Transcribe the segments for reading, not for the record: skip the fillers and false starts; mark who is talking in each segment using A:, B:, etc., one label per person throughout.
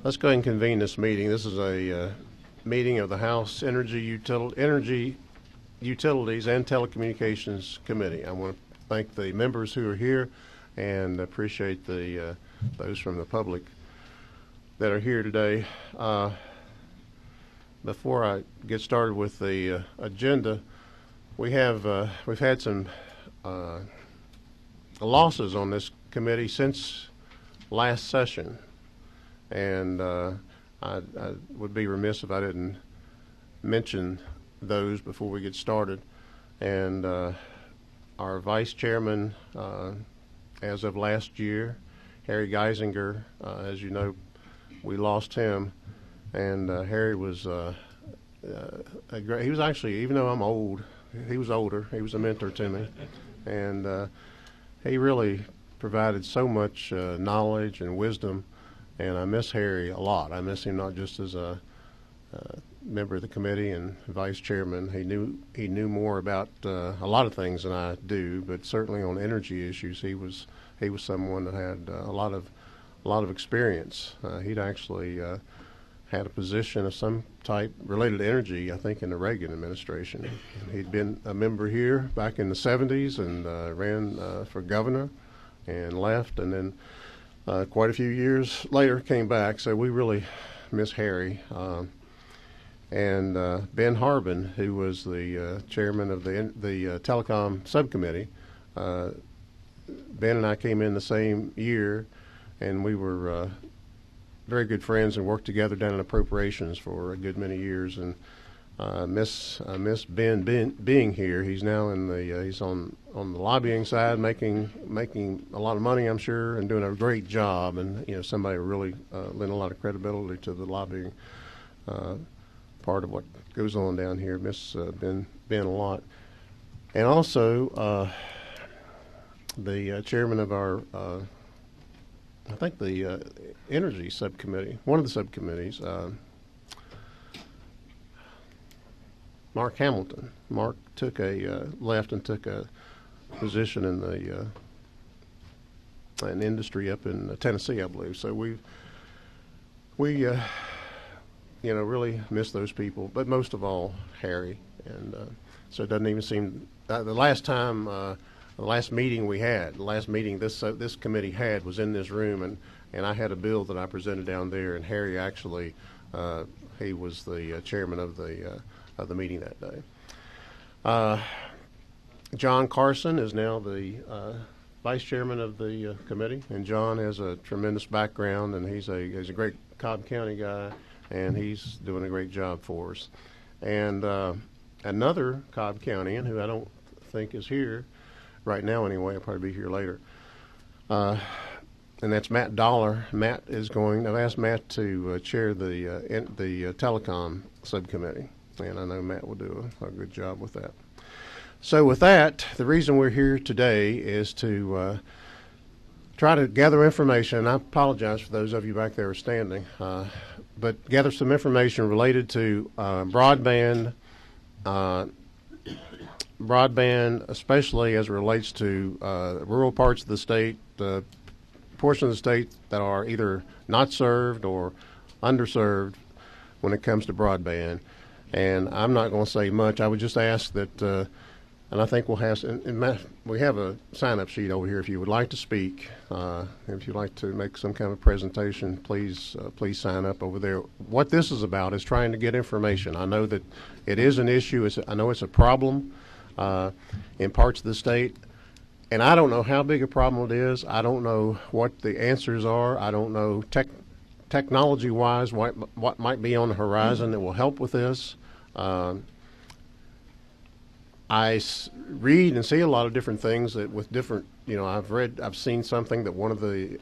A: Let's go ahead and convene this meeting. This is a meeting of the House Energy Utilities and Telecommunications Committee. I want to thank the members who are here and appreciate those from the public that are here today. Before I get started with the agenda, we've had some losses on this committee since last session. And I would be remiss if I didn't mention those before we get started. And our vice chairman, as of last year, Harry Geisinger, as you know, we lost him. And Harry was he was actually, even though I'm old, he was older. He was a mentor to me. And he really provided so much knowledge and wisdom. And I miss Harry a lot. I miss him not just as a member of the committee and vice chairman. He knew more about a lot of things than I do, but certainly on energy issues, he was someone that had a lot of experience. He'd actually had a position of some type related to energy, I think, in the Reagan administration. He'd been a member here back in the 70s and ran for governor and left, and then quite a few years later came back. So we really miss Harry. And Ben Harbin, who was the chairman of the telecom subcommittee, Ben and I came in the same year, and we were very good friends and worked together down in appropriations for a good many years. And I miss Ben being here. He's now he's on the lobbying side, making a lot of money, I'm sure, and doing a great job. And somebody really lent a lot of credibility to the lobbying part of what goes on down here. Miss Ben a lot, and also the chairman of our I think the energy subcommittee, one of the subcommittees. Mark Hamilton. Mark took left and took a position in an industry up in Tennessee, I believe. So we really miss those people, but most of all Harry. And so it doesn't even seem the last meeting this committee had was in this room, and I had a bill that I presented down there, and Harry actually he was the chairman of the meeting that day. John Carson is now the vice chairman of the committee, and John has a tremendous background, and he's a great Cobb County guy, and he's doing a great job for us. And another Cobb Countyan who I don't think is here right now anyway, I'll probably be here later, and that's Matt Dollar. I've asked Matt to chair the telecom subcommittee. And I know Matt will do a good job with that. So with that, the reason we're here today is to try to gather information. I apologize for those of you back there standing, but gather some information related to broadband, especially as it relates to rural parts of the state, portions of the state that are either not served or underserved when it comes to broadband. And I'm not going to say much. I would just ask that, and I think we have a sign-up sheet over here. If you would like to speak, if you'd like to make some kind of presentation, please sign up over there. What this is about is trying to get information. I know that it is an issue. I know it's a problem in parts of the state, and I don't know how big a problem it is. I don't know what the answers are. I don't know technology-wise what might be on the horizon that will help with this. I read and see a lot of different things that with different, I've seen something that one of the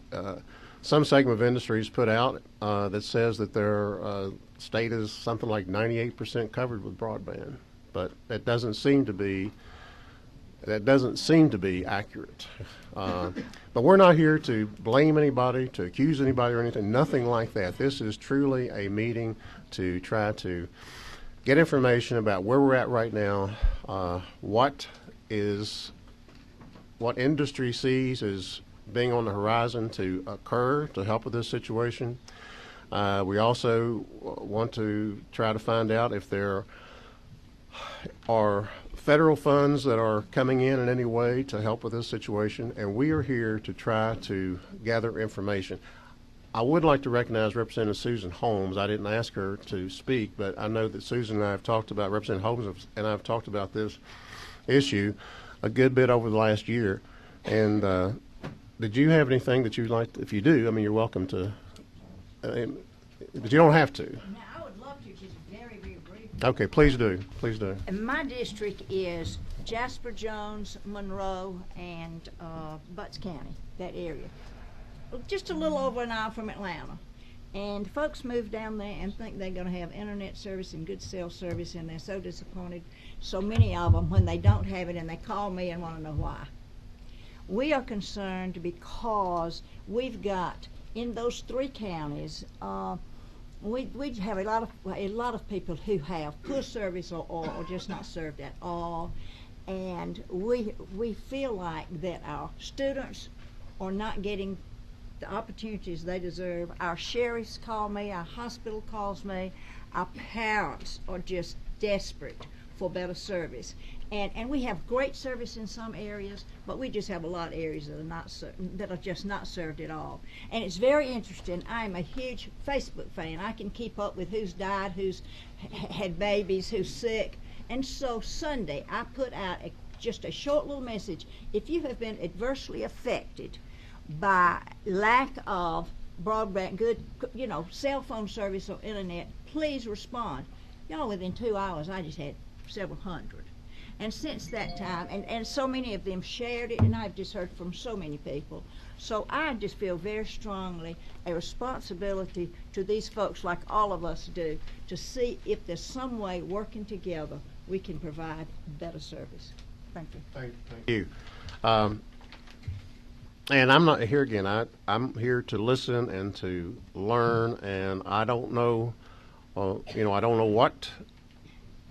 A: some segment of industries put out that says that their state is something like 98% covered with broadband, but that doesn't seem to be accurate. But we're not here to blame anybody, to accuse anybody or anything, nothing like that. This is truly a meeting to try to get information about where we're at right now, what industry sees as being on the horizon to occur to help with this situation, We also want to try to find out if there are federal funds that are coming in any way to help with this situation, and we are here to try to gather information. I would like to recognize Representative Susan Holmes. I didn't ask her to speak, but I know that Susan and I have talked about, Representative Holmes and I have talked about this issue a good bit over the last year. And did you have anything that you'd like, if you do, I mean, you're welcome to, but you don't have to.
B: Now, I would love to, just very, very briefly.
A: Okay, please do. Please do.
B: And my district is Jasper, Jones, Monroe, and Butts County, that area. Just a little over an hour from Atlanta. And folks move down there and think they're going to have internet service and good cell service, and they're so disappointed, so many of them, when they don't have it, and they call me and want to know why. We are concerned because we've got, in those 3 counties, we have a lot of people who have poor service or just not served at all, and we feel like that our students are not getting the opportunities they deserve. Our sheriffs call me, our hospital calls me, our parents are just desperate for better service. And we have great service in some areas, but we just have a lot of areas that are just not served at all. And it's very interesting. I'm a huge Facebook fan. I can keep up with who's died, who's had babies, who's sick. And so Sunday, I put out just a short little message. If you have been adversely affected by lack of broadband, good, cell phone service or internet, please respond. Y'all, within 2 hours, I just had several hundred. And since that time, and so many of them shared it, and I've just heard from so many people. So I just feel very strongly a responsibility to these folks, like all of us do, to see if there's some way, working together, we can provide better service. Thank you.
A: Thank you. And I'm not here again. I'm here to listen and to learn, and I don't know, I don't know what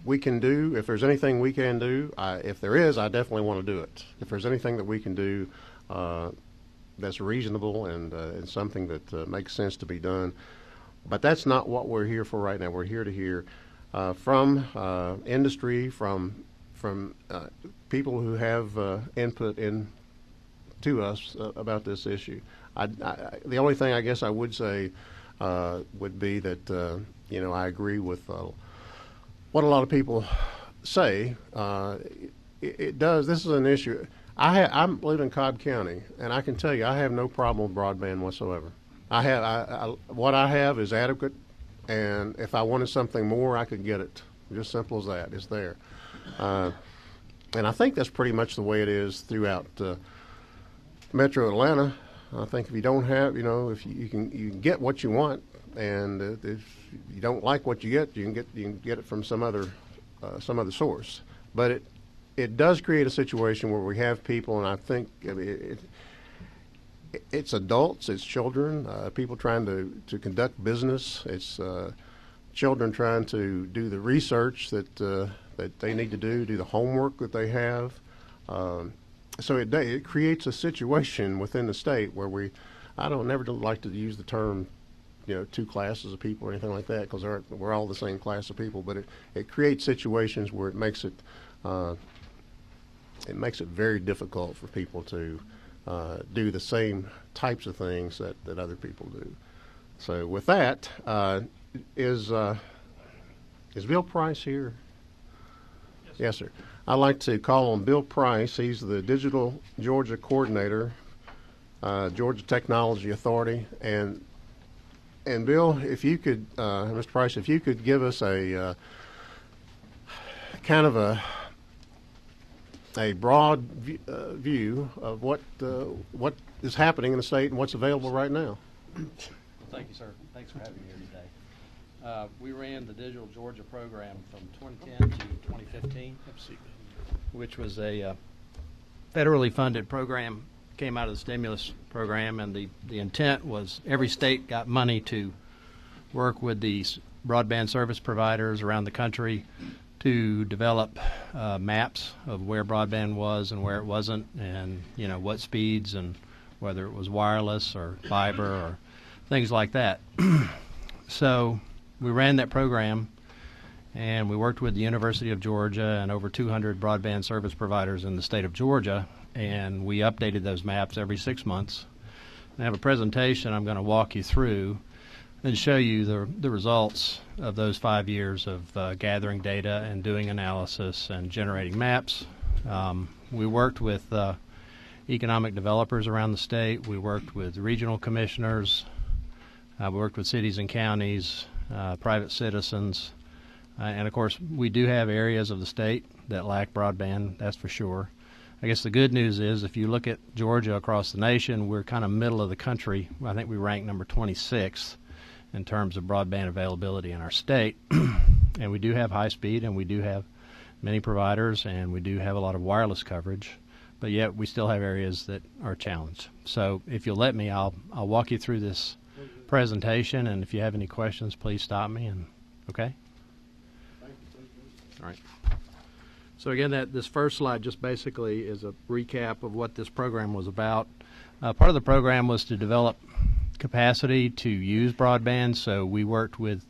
A: we can do. If there's anything we can do, if there is, I definitely want to do it. If there's anything that we can do that's reasonable and something that makes sense to be done, but that's not what we're here for right now. We're here to hear from industry, from people who have input in to us about this issue. The only thing I guess I would say would be that I agree with what a lot of people say. It does. This is an issue. I live in Cobb County, and I can tell you I have no problem with broadband whatsoever. What I have is adequate, and if I wanted something more, I could get it. Just simple as that. It's there, and I think that's pretty much the way it is throughout Metro Atlanta. I think if you don't have, if you can get what you want, and if you don't like what you get, you can get it from some other source. But it does create a situation where we have people, and I think it's adults, it's children, people trying to conduct business. It's children trying to do the research that they need to do the homework that they have. So it creates a situation within the state where I don't never like to use the term, 2 classes of people or anything like that, because we're all the same class of people. But it creates situations where it makes it very difficult for people to do the same types of things that other people do. So with that, is Bill Price here? Yes, sir. I'd like to call on Bill Price. He's the Digital Georgia Coordinator, Georgia Technology Authority. And Bill, if you could, Mr. Price, if you could give us a kind of a broad view of what is happening in the state and what's available right now.
C: Well, thank you, sir. Thanks for having me here today. We ran the Digital Georgia program from 2010 to 2015, which was a federally funded program, came out of the stimulus program, and the intent was every state got money to work with these broadband service providers around the country to develop maps of where broadband was and where it wasn't, and what speeds and whether it was wireless or fiber or things like that. So we ran that program, and we worked with the University of Georgia and over 200 broadband service providers in the state of Georgia, and we updated those maps every 6 months. I have a presentation I'm going to walk you through and show you the results of those 5 years of gathering data and doing analysis and generating maps. We worked with economic developers around the state. We worked with regional commissioners. We worked with cities and counties, private citizens. And, of course, we do have areas of the state that lack broadband, that's for sure. I guess the good news is if you look at Georgia across the nation, we're kind of middle of the country. I think we rank number 26 in terms of broadband availability in our state. And we do have high speed, and we do have many providers, and we do have a lot of wireless coverage. But yet we still have areas that are challenged. So if you'll let me, I'll walk you through this presentation, and if you have any questions, please stop me. And okay? All right. So again, this first slide just basically is a recap of what this program was about. Part of the program was to develop capacity to use broadband, so we worked with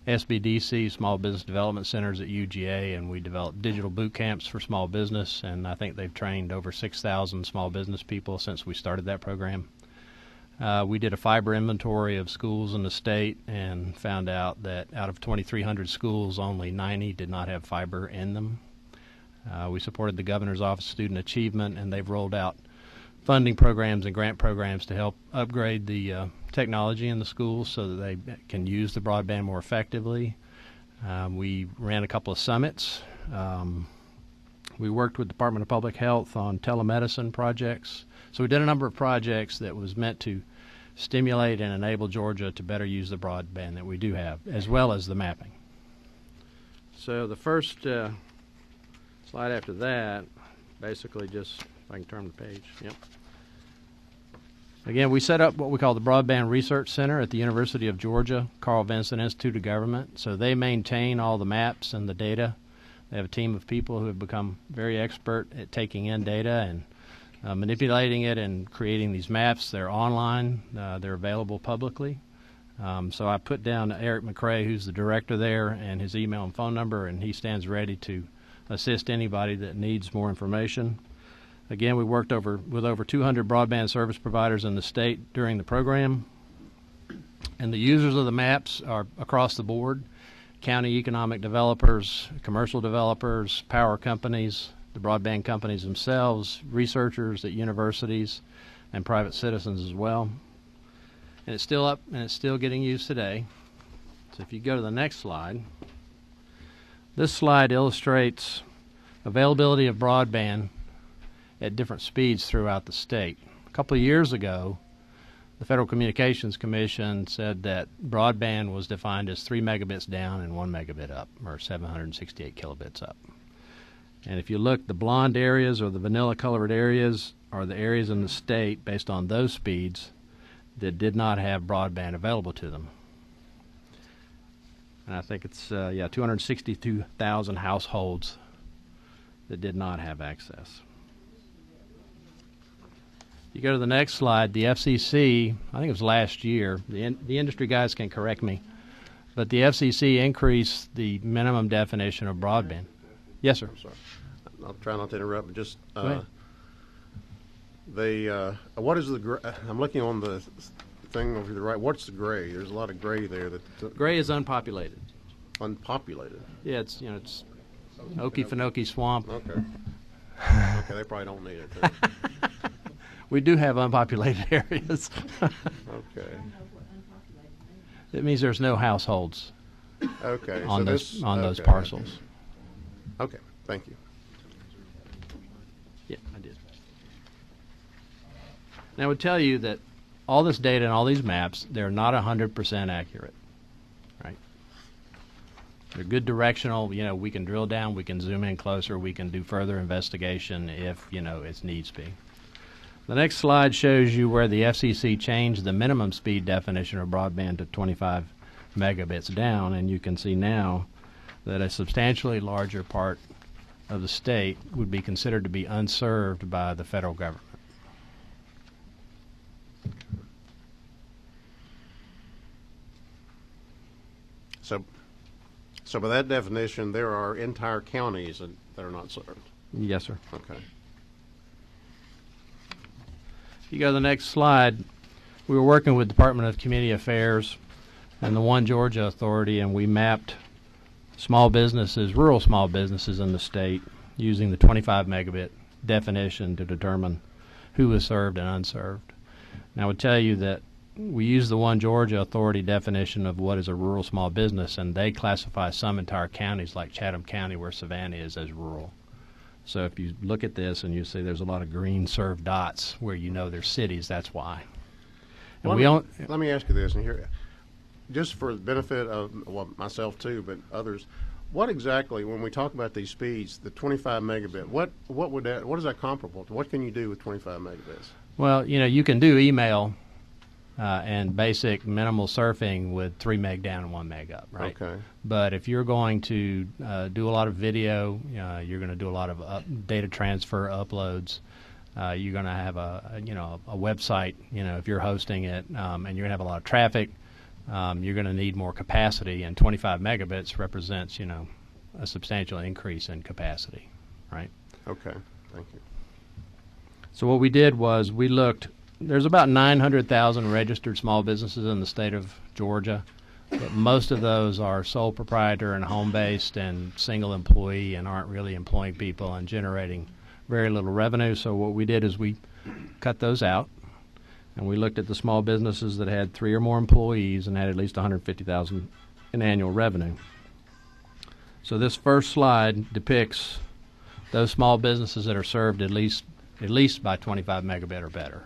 C: SBDC, Small Business Development Centers at UGA, and we developed digital boot camps for small business, and I think they've trained over 6,000 small business people since we started that program. We did a fiber inventory of schools in the state and found out that out of 2,300 schools, only 90 did not have fiber in them. We supported the Governor's Office of Student Achievement, and they've rolled out funding programs and grant programs to help upgrade the technology in the schools so that they can use the broadband more effectively. We ran a couple of summits. We worked with the Department of Public Health on telemedicine projects. So we did a number of projects that was meant to stimulate and enable Georgia to better use the broadband that we do have, as well as the mapping. So the first slide after that, basically just, if I can turn the page, yep. Again, we set up what we call the Broadband Research Center at the University of Georgia, Carl Vinson Institute of Government. So they maintain all the maps and the data. They have a team of people who have become very expert at taking in data and manipulating it and creating these maps. They're online. They're available publicly. So I put down Eric McCrae, who's the director there, and his email and phone number, and he stands ready to assist anybody that needs more information. Again, we worked with over 200 broadband service providers in the state during the program. And the users of the maps are across the board: county economic developers, commercial developers, power companies, the broadband companies themselves, researchers at universities, and private citizens as well. And it's still up, and it's still getting used today. So if you go to the next slide, this slide illustrates availability of broadband at different speeds throughout the state. A couple of years ago, the Federal Communications Commission said that broadband was defined as 3 megabits down and 1 megabit up, or 768 kilobits up. And if you look, the blonde areas or the vanilla-colored areas are the areas in the state based on those speeds that did not have broadband available to them. And I think it's 262,000 households that did not have access. You go to the next slide, the FCC, I think it was last year, the industry guys can correct me, but the FCC increased the minimum definition of broadband. Yes, sir.
A: I'm sorry. I'll try not to interrupt, but just
C: Go ahead.
A: what is the gray? I'm looking on the thing over to the right. What's the gray? There's a lot of gray there.
C: Gray is unpopulated.
A: Unpopulated.
C: Yeah, it's Okefenokee swamp.
A: Okay. Okay, they probably don't need it.
C: We do have unpopulated areas.
A: Okay.
C: It means there's no households
A: Okay.
C: on
A: so
C: those
A: okay.
C: parcels.
A: Okay. Thank you.
C: Yeah, I did. Now I would tell you that all this data and all these maps, they're not 100% accurate, right? They're good directional. We can drill down, we can zoom in closer, we can do further investigation if, it needs be. The next slide shows you where the FCC changed the minimum speed definition of broadband to 25 megabits down, and you can see now that a substantially larger part of the state would be considered to be unserved by the federal government.
A: So by that definition, there are entire counties that are not served.
C: Yes, sir.
A: Okay.
C: If you go to the next slide, we were working with Department of Community Affairs and the One Georgia Authority, and we mapped small businesses, rural small businesses in the state using the 25 megabit definition to determine who was served and unserved. And I would tell you that we use the One Georgia Authority definition of what is a rural small business, and they classify some entire counties like Chatham County, where Savannah is, as rural. So if you look at this and you see there's a lot of green served dots where you know there's cities, that's why. And
A: Let me ask you this, and here, just for the benefit of myself too, but others, what exactly, when we talk about these speeds, the 25 megabit, what is that comparable to? What can you do with 25 megabits?
C: Well, you can do email and basic minimal surfing with 3 meg down and 1 meg up, right?
A: Okay.
C: But if you're going to do a lot of video, you're going to do a lot of data transfer uploads. You're going to have a website, if you're hosting it, and you're going to have a lot of traffic. You're going to need more capacity, and 25 megabits represents, a substantial increase in capacity, right?
A: Okay. Thank you.
C: So what we did was we looked. There's about 900,000 registered small businesses in the state of Georgia, but most of those are sole proprietor and home-based and single employee and aren't really employing people and generating very little revenue. So what we did is we cut those out, and we looked at the small businesses that had 3 or more employees and had at least $150,000 in annual revenue. So this first slide depicts those small businesses that are served at least by 25 megabit or better.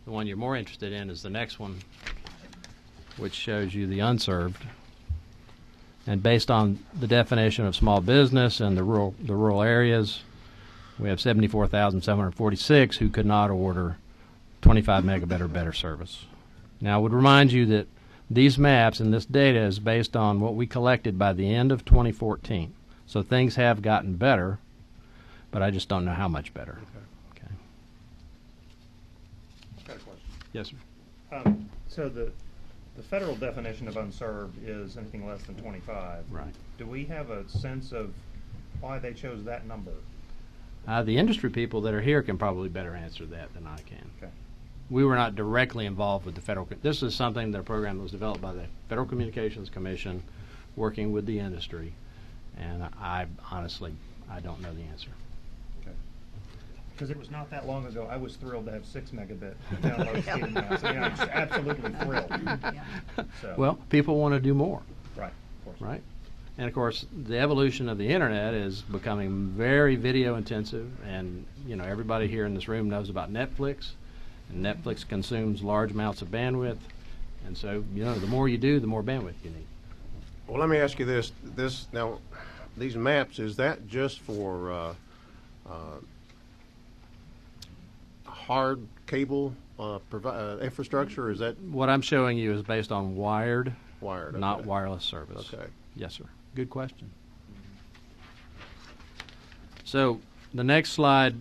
C: The one you're more interested in is the next one, which shows you the unserved. And based on the definition of small business and the rural areas, we have 74,746 who could not order 25 megabit or better service. Now, I would remind you that these maps and this data is based on what we collected by the end of 2014. So things have gotten better, but I just don't know how much better. Okay.
A: Got a question.
C: Yes, sir.
D: So the federal definition of unserved is anything less than 25.
C: Right.
D: Do we have a sense of why they chose that number?
C: The industry people that are here can probably better answer that than I can.
D: Okay.
C: We were not directly involved with the federal. This is something, that a program that was developed by the Federal Communications Commission, working with the industry, and I honestly don't know the answer.
D: Okay. Because it was not that long ago, I was thrilled to have 6 megabit download speed in my house. I mean, I'm just absolutely thrilled. So,
C: Well, people want to do more,
D: right, of course.
C: right? And of course, the evolution of the internet is becoming very video intensive, and everybody here in this room knows about Netflix, and Netflix consumes large amounts of bandwidth, and so the more you do, the more bandwidth you need.
A: Well, let me ask you this. Now, these maps, is that just for hard cable infrastructure? Or is that
C: What I'm showing you is based on wired,
A: wired?
C: not
A: Okay.
C: wireless service.
A: Okay.
C: Yes, sir. Good question. So the next slide,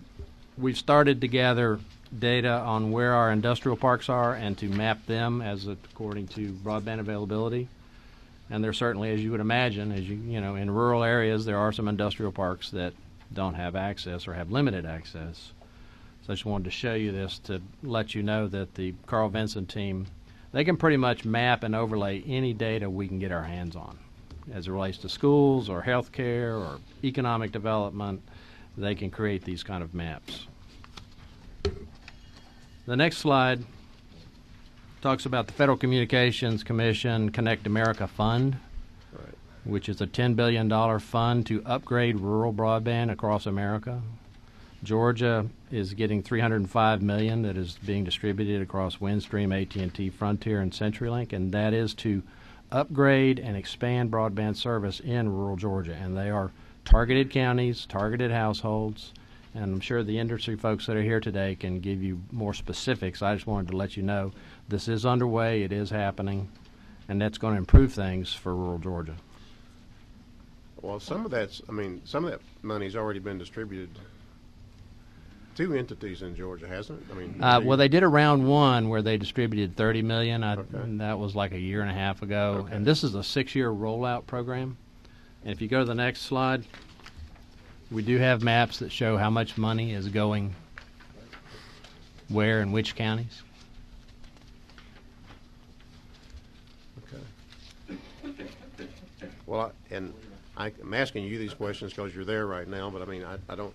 C: we've started to gather data on where our industrial parks are and to map them according to broadband availability. And there certainly, as you would imagine, in rural areas, there are some industrial parks that don't have access or have limited access. So I just wanted to show you this to let you know that the Carl Vinson team, they can pretty much map and overlay any data we can get our hands on. As it relates to schools or healthcare or economic development, they can create these kind of maps. The next slide talks about the Federal Communications Commission Connect America Fund,
A: Right.
C: which is a $10 billion fund to upgrade rural broadband across America. Georgia is getting $305 million that is being distributed across Windstream, AT&T, Frontier, and CenturyLink, and that is to upgrade and expand broadband service in rural Georgia. And they are targeted counties, targeted households, and I'm sure the industry folks that are here today can give you more specifics. I just wanted to let you know this is underway, it is happening, and that's going to improve things for rural Georgia.
A: Well, some of that money's already been distributed. two entities in Georgia, hasn't it? I mean,
C: Well, they did a round one where they distributed $30 million.
A: Okay.
C: And that was like a year and a half ago.
A: Okay.
C: And this is a 6-year rollout program. And if you go to the next slide, we do have maps that show how much money is going where and which counties.
A: Well, I'm asking you these questions because you're there right now, but I mean, I don't,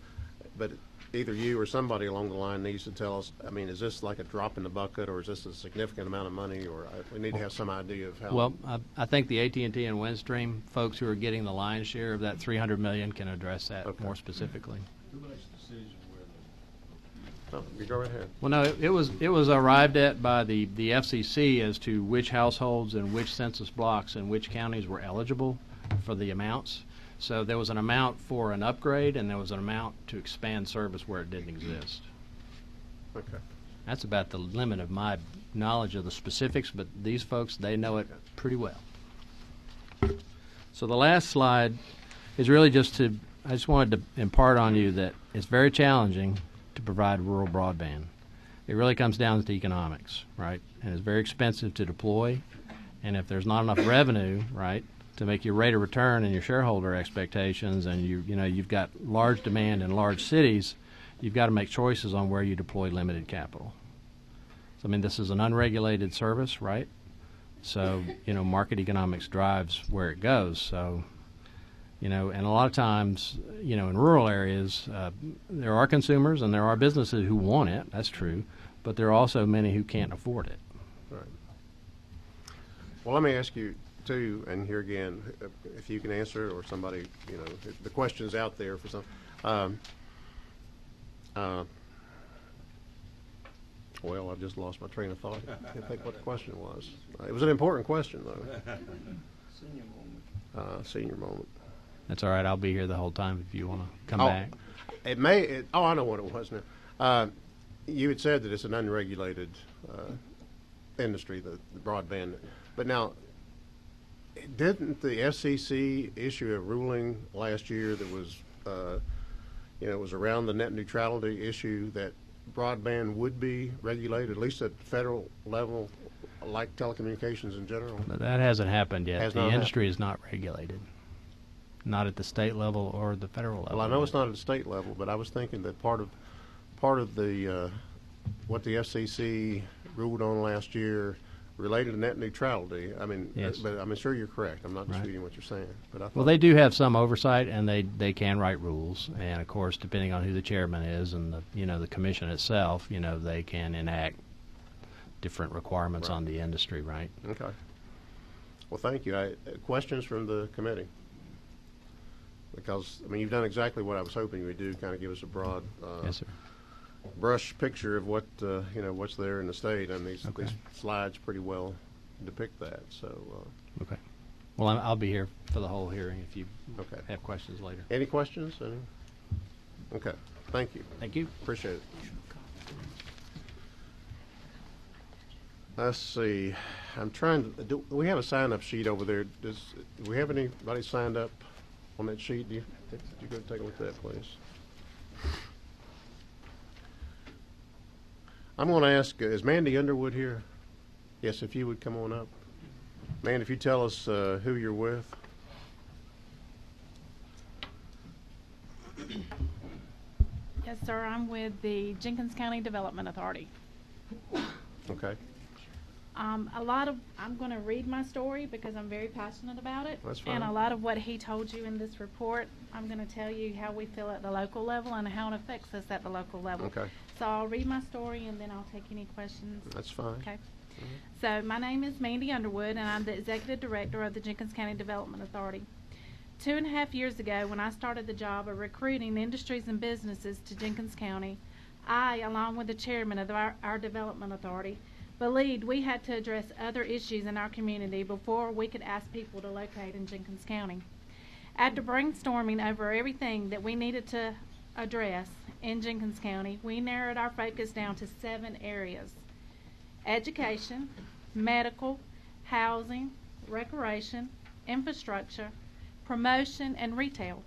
A: but either you or somebody along the line needs to tell us, I mean, is this like a drop in the bucket, or is this a significant amount of money, or we need to have some idea of how.
C: Well, I think the AT&T and Windstream folks who are getting the lion's share of that $300 million can address that
A: Okay.
C: more specifically.
E: Who makes the decision whether?
A: Oh, you go right ahead.
C: Well, no, it was arrived at by the FCC as to which households and which census blocks and which counties were eligible for the amounts. So there was an amount for an upgrade, and there was an amount to expand service where it didn't exist.
A: Okay.
C: That's about the limit of my knowledge of the specifics, but these folks, they know it pretty well. So the last slide is really I just wanted to impart on you that it's very challenging to provide rural broadband. It really comes down to economics, right? And it's very expensive to deploy, and if there's not enough revenue, right, to make your rate of return and your shareholder expectations, and you've got large demand in large cities, you've got to make choices on where you deploy limited capital. So, I mean, this is an unregulated service, right? So, market economics drives where it goes. So, and a lot of times, in rural areas, there are consumers and there are businesses who want it. That's true. But there are also many who can't afford it.
A: Right. Well, let me ask you, too, and here again, if you can answer it or somebody, the question's out there for some. Well, I've just lost my train of thought. I can't think what the question was. It was an important question, though.
E: Senior moment.
A: Senior moment.
C: That's all right. I'll be here the whole time if you want to come
A: Oh,
C: back.
A: I know what it was now. You had said that it's an unregulated industry, the broadband. But now, didn't the FCC issue a ruling last year that was, it was around the net neutrality issue that broadband would be regulated, at least at the federal level, like telecommunications in general?
C: But that hasn't happened yet.
A: Has
C: The
A: not
C: industry is not regulated, not at the state level or the federal level.
A: Well, I know it's not at the state level, but I was thinking that part of the what the FCC ruled on last year related to net neutrality. I mean,
C: Yes.
A: but I'm sure you're correct. I'm not
C: Right.
A: disputing what you're saying. But I thought,
C: Well, they do have some oversight, and they can write rules. And of course, depending on who the chairman is and the commission itself, they can enact different requirements
A: Right.
C: on the industry, right?
A: Okay. Well, thank you. Questions from the committee? Because you've done exactly what I was hoping you would do. Kind of give us a broad
C: Yes, sir.
A: brush picture of what what's there in the state, and these slides pretty well depict that. So,
C: Okay. Well, I'll be here for the whole hearing if you
A: okay.
C: have questions later.
A: Any questions? Any? Okay. Thank you.
C: Thank you.
A: Appreciate it. Let's see. I'm trying to. Do we have a sign-up sheet over there? Do we have anybody signed up on that sheet? Do you go take a look at that, please? I'm going to ask, is Mandy Underwood here? Yes, if you would come on up. Man, if you tell us who you're with.
F: Yes, sir. I'm with the Jenkins County Development Authority.
A: Okay.
F: I'm going to read my story because I'm very passionate about it.
A: That's fine.
F: And a lot of what he told you in this report, I'm going to tell you how we feel at the local level and how it affects us at the local level.
A: Okay.
F: So I'll read my story and then I'll take any questions.
A: That's fine.
F: Okay. So my name is Mandy Underwood, and I'm the Executive Director of the Jenkins County Development Authority. 2.5 years ago, when I started the job of recruiting industries and businesses to Jenkins County, I, along with the chairman of our Development Authority, believed we had to address other issues in our community before we could ask people to locate in Jenkins County. After brainstorming over everything that we needed to address in Jenkins County, we narrowed our focus down to 7 areas: education, medical, housing, recreation, infrastructure, promotion, and retail.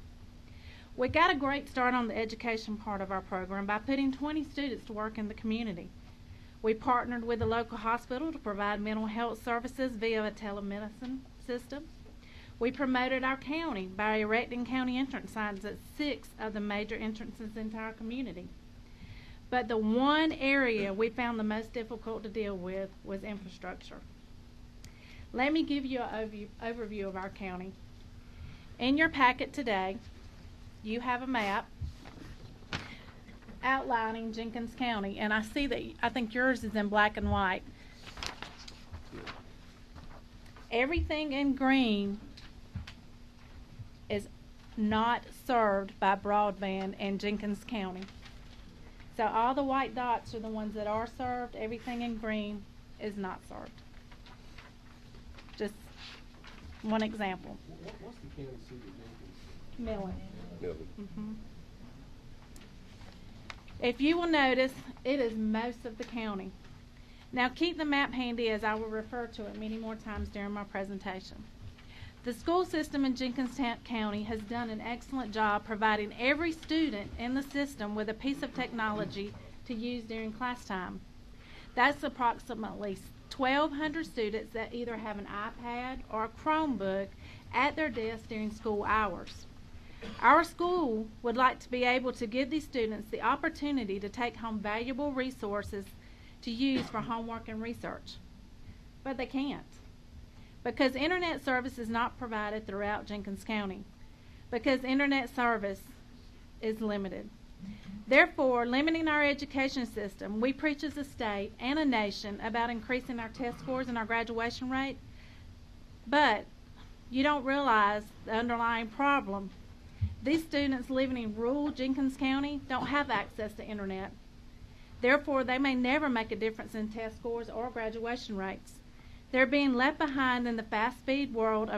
F: We got a great start on the education part of our program by putting 20 students to work in the community. We partnered with the local hospital to provide mental health services via a telemedicine system. We promoted our county by erecting county entrance signs at 6 of the major entrances into our community. But the one area we found the most difficult to deal with was infrastructure. Let me give you an overview of our county. In your packet today, you have a map outlining Jenkins County, and I see that I think yours is in black and white. Everything in green is not served by broadband in Jenkins County. So all the white dots are the ones that are served. Everything in green is not served. Just one example.
E: What's the county seat of Jenkins?
F: Millen.
A: Millen.
F: If you will notice, it is most of the county. Now keep the map handy, as I will refer to it many more times during my presentation. The school system in Jenkins County has done an excellent job providing every student in the system with a piece of technology to use during class time. That's approximately 1,200 students that either have an iPad or a Chromebook at their desk during school hours. Our school would like to be able to give these students the opportunity to take home valuable resources to use for homework and research. But they can't, because internet service is not provided throughout Jenkins County, because internet service is limited. Therefore, limiting our education system, we preach as a state and a nation about increasing our test scores and our graduation rate, but you don't realize the underlying problem. These students living in rural Jenkins County don't have access to internet. Therefore, they may never make a difference in test scores or graduation rates. They're being left behind in the fast-speed world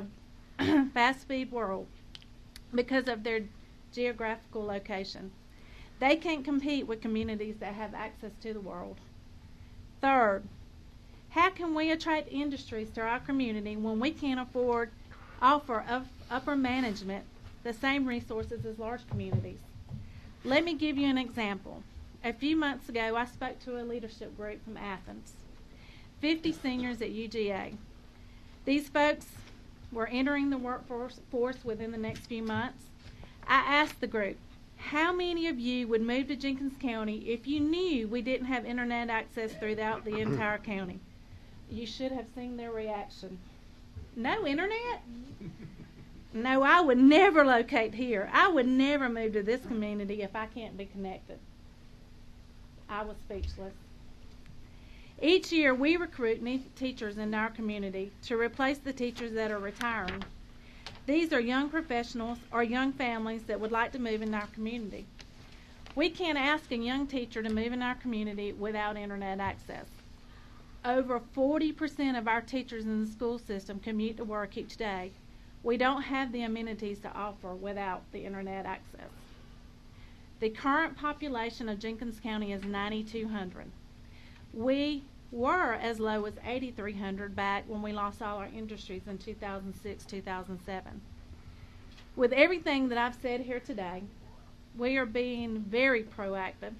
F: because of their geographical location. They can't compete with communities that have access to the world. Third, how can we attract industries to our community when we can't offer upper management the same resources as large communities? Let me give you an example. A few months ago, I spoke to a leadership group from Athens, 50 seniors at UGA. These folks were entering the workforce within the next few months. I asked the group, how many of you would move to Jenkins County if you knew we didn't have internet access throughout the entire county? You should have seen their reaction. No internet? No, I would never locate here. I would never move to this community if I can't be connected. I was speechless. Each year we recruit new teachers in our community to replace the teachers that are retiring. These are young professionals or young families that would like to move in our community. We can't ask a young teacher to move in our community without internet access. Over 40% of our teachers in the school system commute to work each day. We don't have the amenities to offer without the internet access. The current population of Jenkins County is 9,200. We were as low as 8,300 back when we lost all our industries in 2006-2007. With everything that I've said here today, we are being very proactive.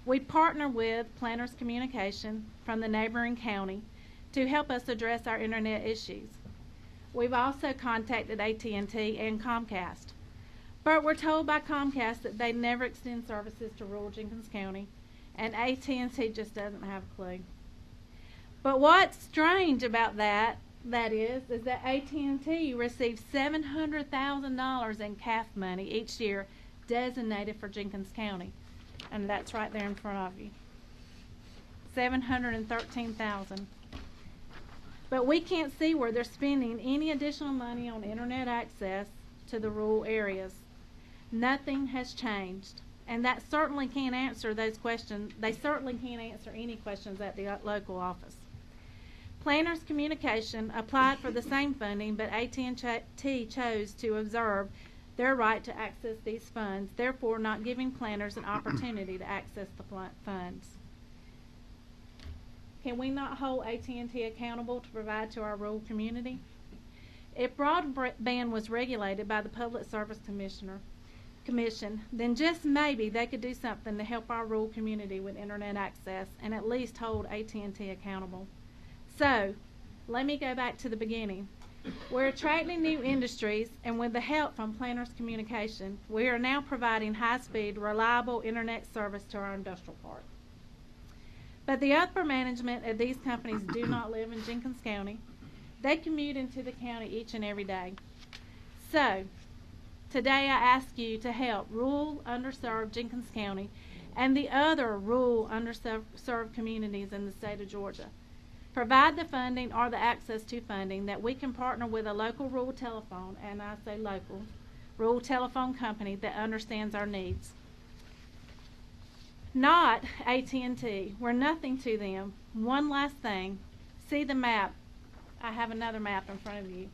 F: We partner with Planners Communication from the neighboring county to help us address our internet issues. We've also contacted AT&T and Comcast, but we're told by Comcast that they never extend services to rural Jenkins County, and AT&T just doesn't have a clue. But what's strange about that is that AT&T receives $700,000 in CAF money each year designated for Jenkins County, and that's right there in front of you. $713,000. But we can't see where they're spending any additional money on internet access to the rural areas. Nothing has changed, and that certainly can't answer those questions. They certainly can't answer any questions at the local office. Planners Communication applied for the same funding, but AT&T chose to observe their right to access these funds, therefore not giving planners an opportunity to access the funds. Can we not hold AT&T accountable to provide to our rural community? If broadband was regulated by the Public Service Commissioner, Commission, then just maybe they could do something to help our rural community with internet access and at least hold AT&T accountable. So, let me go back to the beginning. We're attracting new industries, and with the help from Planners Communication, we are now providing high-speed, reliable internet service to our industrial park. But the upper management of these companies do not live in Jenkins County. They commute into the county each and every day. So, today I ask you to help rural, underserved Jenkins County and the other rural, underserved communities in the state of Georgia. Provide the funding or the access to funding that we can partner with a local rural telephone, and I say local, rural telephone company that understands our needs. Not AT&T. We're nothing to them. One last thing. See the map. I have another map in front of you.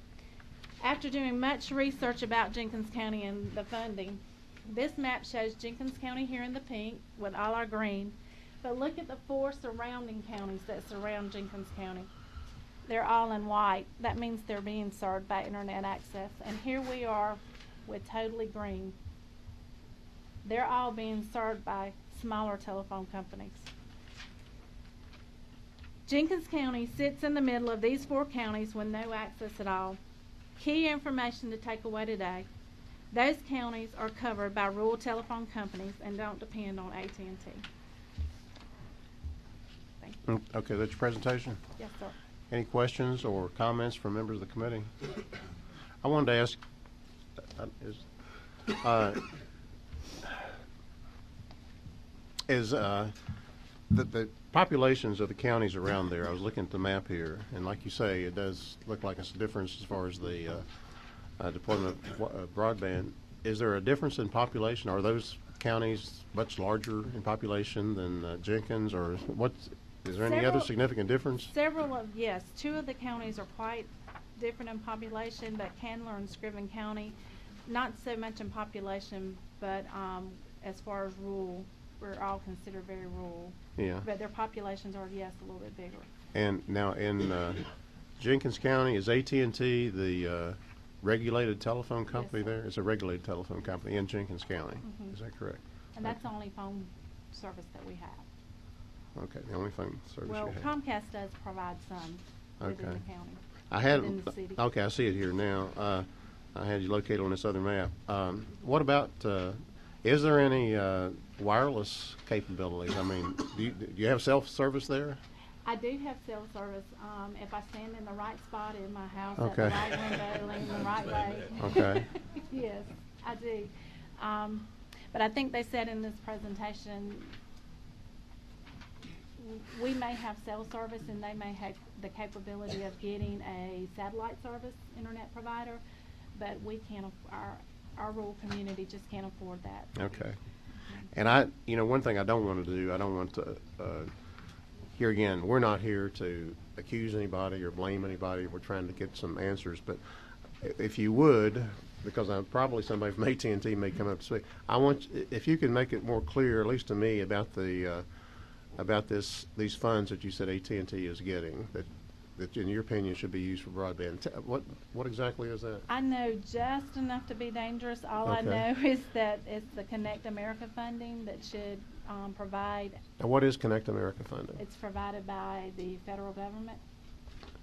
F: After doing much research about Jenkins County and the funding, this map shows Jenkins County here in the pink with all our green. But look at the 4 surrounding counties that surround Jenkins County. They're all in white. That means they're being served by internet access. And here we are with totally green. They're all being served by smaller telephone companies. Jenkins County sits in the middle of these 4 counties with no access at all. Key information to take away today. Those counties are covered by rural telephone companies and don't depend on AT&T. Thank you.
A: Okay, that's your presentation.
F: Yes, sir.
A: Any questions or comments from members of the committee? I wanted to ask, the populations of the counties around there, I was looking at the map here, and like you say, it does look like it's a difference as far as the deployment of broadband. Is there a difference in population? Are those counties much larger in population than Jenkins, or is there any other significant difference?
F: Yes, 2 of the counties are quite different in population, but Candler and Scriven County, not so much in population, but as far as rural, we're all considered very rural.
A: Yeah.
F: But their populations are, yes, a little bit bigger.
A: And now in Jenkins County, is AT&T the regulated telephone company
F: Yes, sir.
A: there? It's a regulated telephone company in Jenkins County.
F: Mhm.
A: Is that correct?
F: And that's the only phone service that we have.
A: Okay, the only phone service
F: Well,
A: you have.
F: Comcast does provide some within
A: Okay.
F: the county.
A: I had,
F: within the city.
A: okay, I see it here now. I had you located on this other map. What about, is there any wireless capabilities? I mean, do you have self-service there?
F: I do have cell service. If I stand in the right spot in my house, at
A: Okay.
F: the right window, lean the right way.
A: Okay.
F: Yes, I do. But I think they said in this presentation, we may have cell service and they may have the capability of getting a satellite service internet provider, but we can't. Our rural community just can't afford that.
A: Okay. And one thing I don't want to do, I don't want to, here again, we're not here to accuse anybody or blame anybody. We're trying to get some answers. But if you would, because probably somebody from AT&T may come up to speak, if you can make it more clear, at least to me, about these funds that you said AT&T is getting, that in your opinion should be used for broadband. What exactly is that?
F: I know just enough to be dangerous. All I
A: Okay.
F: know is that it's the Connect America funding that should provide.
A: Now, what is Connect America funding?
F: It's provided by the federal government.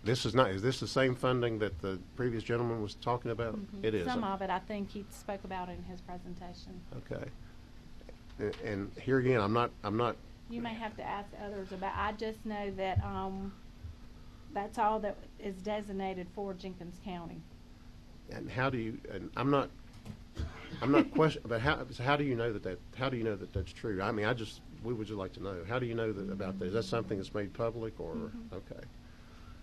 A: Is this the same funding that the previous gentleman was talking about?
F: Mhm.
A: It is.
F: Some of it, I think he spoke about it in his presentation.
A: Okay. And here again, I'm not.
F: You may have to ask others about. I just know that that's all that is designated for Jenkins County.
A: And how do you? And I'm not questioning. But how do you know that? How do you know that that's true? I mean, we would just like to know. How do you know about that? Is that something that's made public or okay?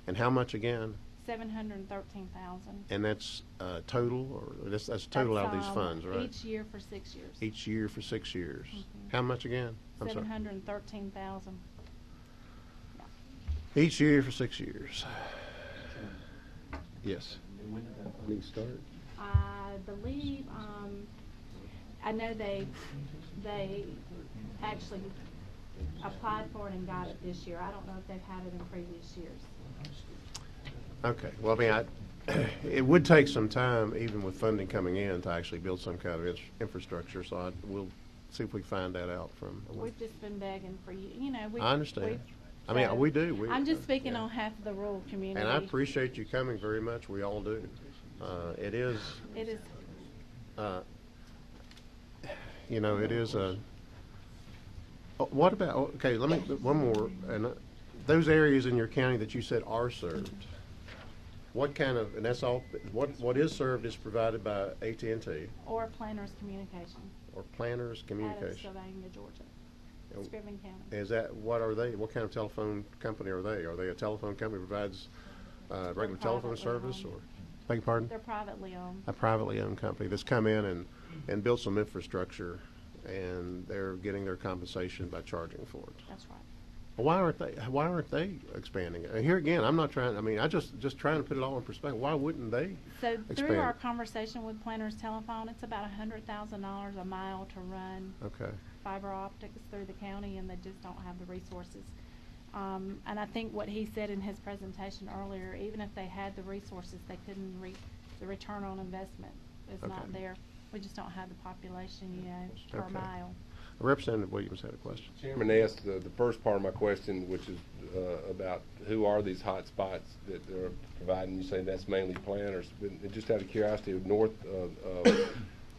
A: And how much again?
F: 713,000.
A: And that's total, or that's total out of these funds, right?
F: Each year for 6 years.
A: Each year for 6 years.
F: Mhm.
A: How much again? I'm sorry.
F: 713,000.
A: Each year for 6 years. Yes.
E: And when did that funding start?
F: I believe, I know they actually applied for it and got it this year. I don't know if they've had it in previous years.
A: Okay. Well, I mean, it would take some time, even with funding coming in, to actually build some kind of infrastructure. So we'll see if we can find that out from.
F: We've just been begging for you. You know,
A: I understand. I
F: so
A: mean, we do.
F: I'm just speaking on half of the rural community.
A: And I appreciate you coming very much. We all do. It is.
F: It is.
A: You know, it is a. What about? Okay, let me one more. And those areas in your county that you said are served. What kind of? And that's all. What is served is provided by AT&T.
F: Or Planners Communication.
A: Or Planners
F: Out of
A: Communication.
F: Sylvania, Georgia. Scriven County.
A: Is that, what are they? What kind of telephone company are they? Are they a telephone company that provides regular telephone
F: privately
A: service,
F: owned.
A: or? Beg your pardon?
F: They're privately owned.
A: A privately owned company that's come in and built some infrastructure, and they're getting their compensation by charging for it.
F: That's right.
A: Well, why aren't they expanding it? And here again, I'm not trying, I mean, I just trying to put it all in perspective. Why wouldn't they
F: So
A: expand
F: through our
A: it?
F: conversation with Planners Telephone, it's about $100,000 a mile to run
A: Okay.
F: fiber optics through the county, and they just don't have the resources. And I think what he said in his presentation earlier, even if they had the resources, they couldn't the return on investment is
A: Okay.
F: not there. We just don't have the population, you know, per
A: Okay.
F: mile.
A: Representative Williams had a question.
E: Chairman asked the first part of my question, which is about who are these hot spots that they're providing. You say that's mainly planners, but just out of curiosity, north of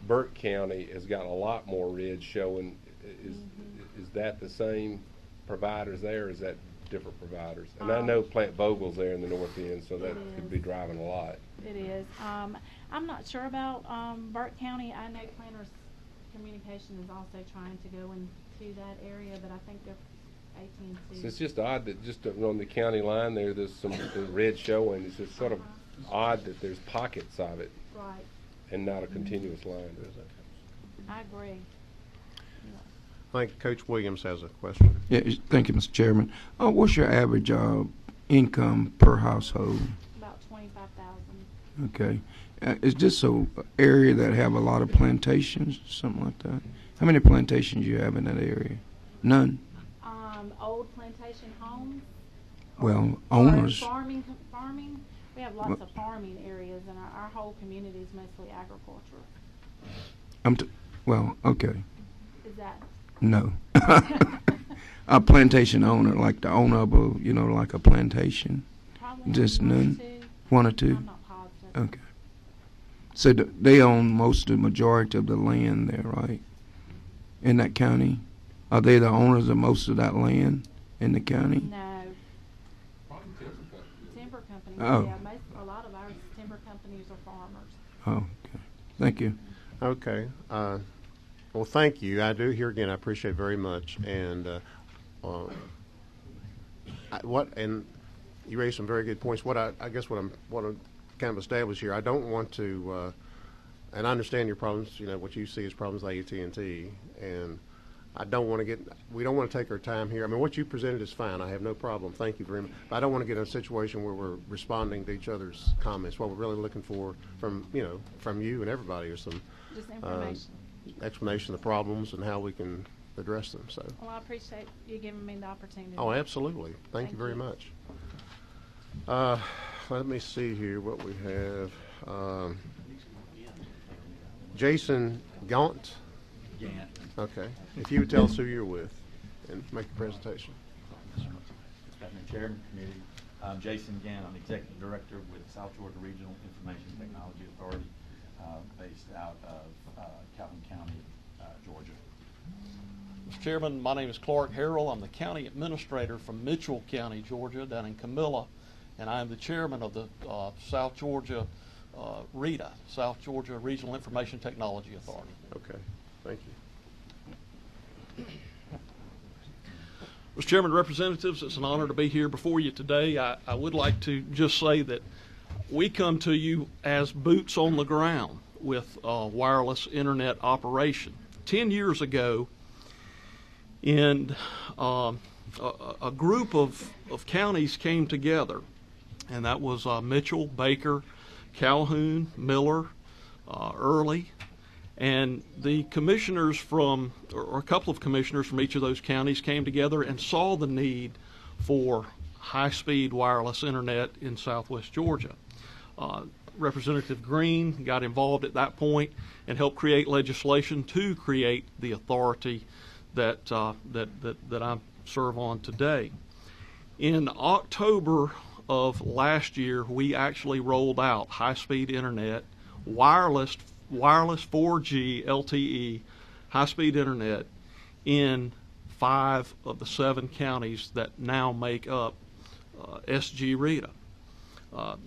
E: Burke County has got a lot more ridge showing. Is that the same providers there, or is that different providers? And I know Plant Vogel's there in the north end, so that could be driving a lot.
F: It is. I'm not sure about Burke County. I know Planners Communication is also trying to go into that area, but I think they're AT&T.
E: So it's just odd that just on the county line there's some red showing. It's just sort of odd that there's pockets of it
F: Right.
E: and not a continuous line.
F: I agree.
A: I think Coach Williams has a question.
G: Yeah, thank you, Mr. Chairman. What's your average income per household?
F: About 25,000.
G: Okay. Is this a area that have a lot of plantations, something like that? How many plantations you have in that area? None?
F: Old plantation homes.
G: Well,
F: Or
G: owners.
F: Farming. We have lots of farming areas, and our whole community is mostly agriculture.
G: Well, okay.
F: Is that?
G: No. A plantation owner, like the owner of a, like a plantation.
F: Probably
G: Just
F: one or
G: none?
F: two.
G: One or two?
F: I'm not positive.
G: Okay. So they own most of the majority of the land there, right? In that county? Are they the owners of most of that land in the county?
F: No. Timber companies.
G: Oh.
F: Yeah, a lot of our timber companies are farmers.
G: Oh, okay. Thank you.
A: Okay. Well, thank you. I do, here again, I appreciate it very much. And and you raised some very good points. I guess what I'm kind of establish here, I don't want to, and I understand your problems, what you see as problems like AT&T, and I don't want to we don't want to take our time here. I mean, what you presented is fine. I have no problem. Thank you very much. But I don't want to get in a situation where we're responding to each other's comments. What we're really looking for from you and everybody is some
F: Just information.
A: explanation of the problems and how we can address them. So.
F: Well, I appreciate you giving me the opportunity.
A: Oh, absolutely. Thank you very much. Let me see here what we have. Jason Gaunt. Okay. If you would tell us who you're with and make the presentation.
H: Madam Chairman, committee. I'm Jason Gann. I'm Executive Director with South Georgia Regional Information Technology Authority, based out of Calhoun County, Georgia.
C: Mr. Chairman, my name is Clark Harrell. I'm the County Administrator from Mitchell County, Georgia, down in Camilla, and I am the Chairman of the South Georgia RETA, South Georgia Regional Information Technology Authority.
A: Okay. Thank you.
C: Mr. Chairman, Representatives, it's an honor to be here before you today. I would like to just say that we come to you as boots on the ground with wireless internet operation. 10 years ago, a group of counties came together, and that was Mitchell, Baker, Calhoun, Miller, Early, and the commissioners or a couple of commissioners from each of those counties came together and saw the need for high-speed wireless internet in southwest Georgia.
I: Representative Green got involved at that point and helped create legislation to create the authority that I serve on today. In October of last year, we actually rolled out high-speed internet, wireless 4G LTE high-speed internet in 5 of the 7 counties that now make up SG Rita.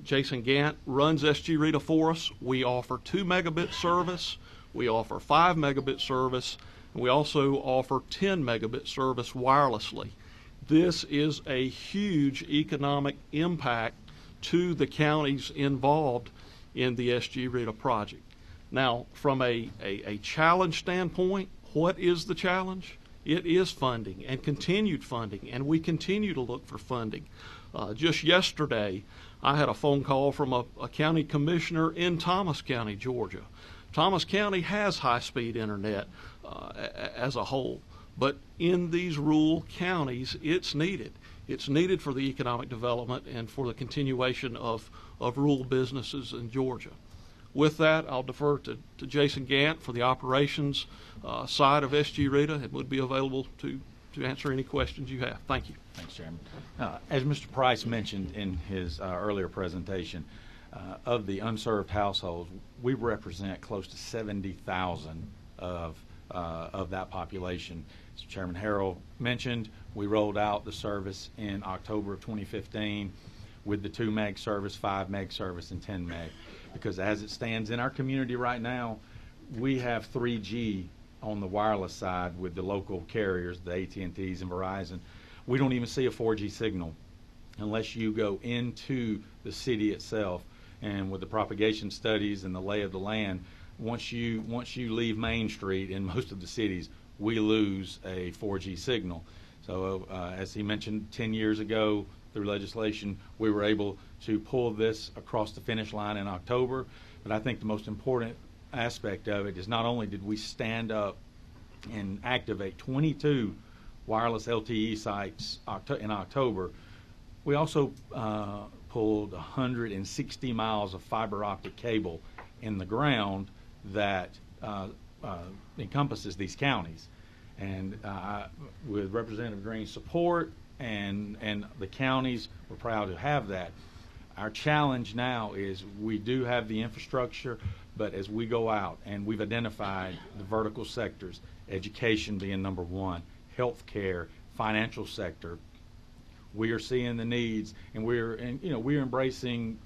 I: Jason Gant runs SG Rita for us. We offer 2 megabit service, we offer 5 megabit service, and we also offer 10 megabit service wirelessly. This is a huge economic impact to the counties involved in the SG Rita project. Now, from a challenge standpoint, what is the challenge? It is funding and continued funding, and we continue to look for funding. Just yesterday, I had a phone call from a county commissioner in Thomas County, Georgia. Thomas County has high-speed internet as a whole, but in these rural counties, it's needed. It's needed for the economic development and for the continuation of rural businesses in Georgia. With that, I'll defer to Jason Gant for the operations side of SG Rita and would be available to answer any questions you have. Thank you.
H: Thanks, Chairman. As Mr. Price mentioned in his earlier presentation, of the unserved households, we represent close to 70,000 of that population. As Chairman Harrell mentioned, we rolled out the service in October of 2015 with the 2 meg service, 5 meg service, and 10 meg. Because as it stands in our community right now, we have 3G on the wireless side with the local carriers, the AT&Ts and Verizon. We don't even see a 4G signal unless you go into the city itself. And with the propagation studies and the lay of the land, once you leave Main Street in most of the cities, we lose a 4G signal. So as he mentioned, 10 years ago through legislation, we were able to pull this across the finish line in October. But I think the most important aspect of it is not only did we stand up and activate 22 wireless LTE sites in October, we also pulled 160 miles of fiber optic cable in the ground that encompasses these counties. And with Representative Green's support and the counties, we're proud to have that. Our challenge now is we do have the infrastructure, but as we go out and we've identified the vertical sectors, education being number 1, healthcare, financial sector, we are seeing the needs, and we're embracing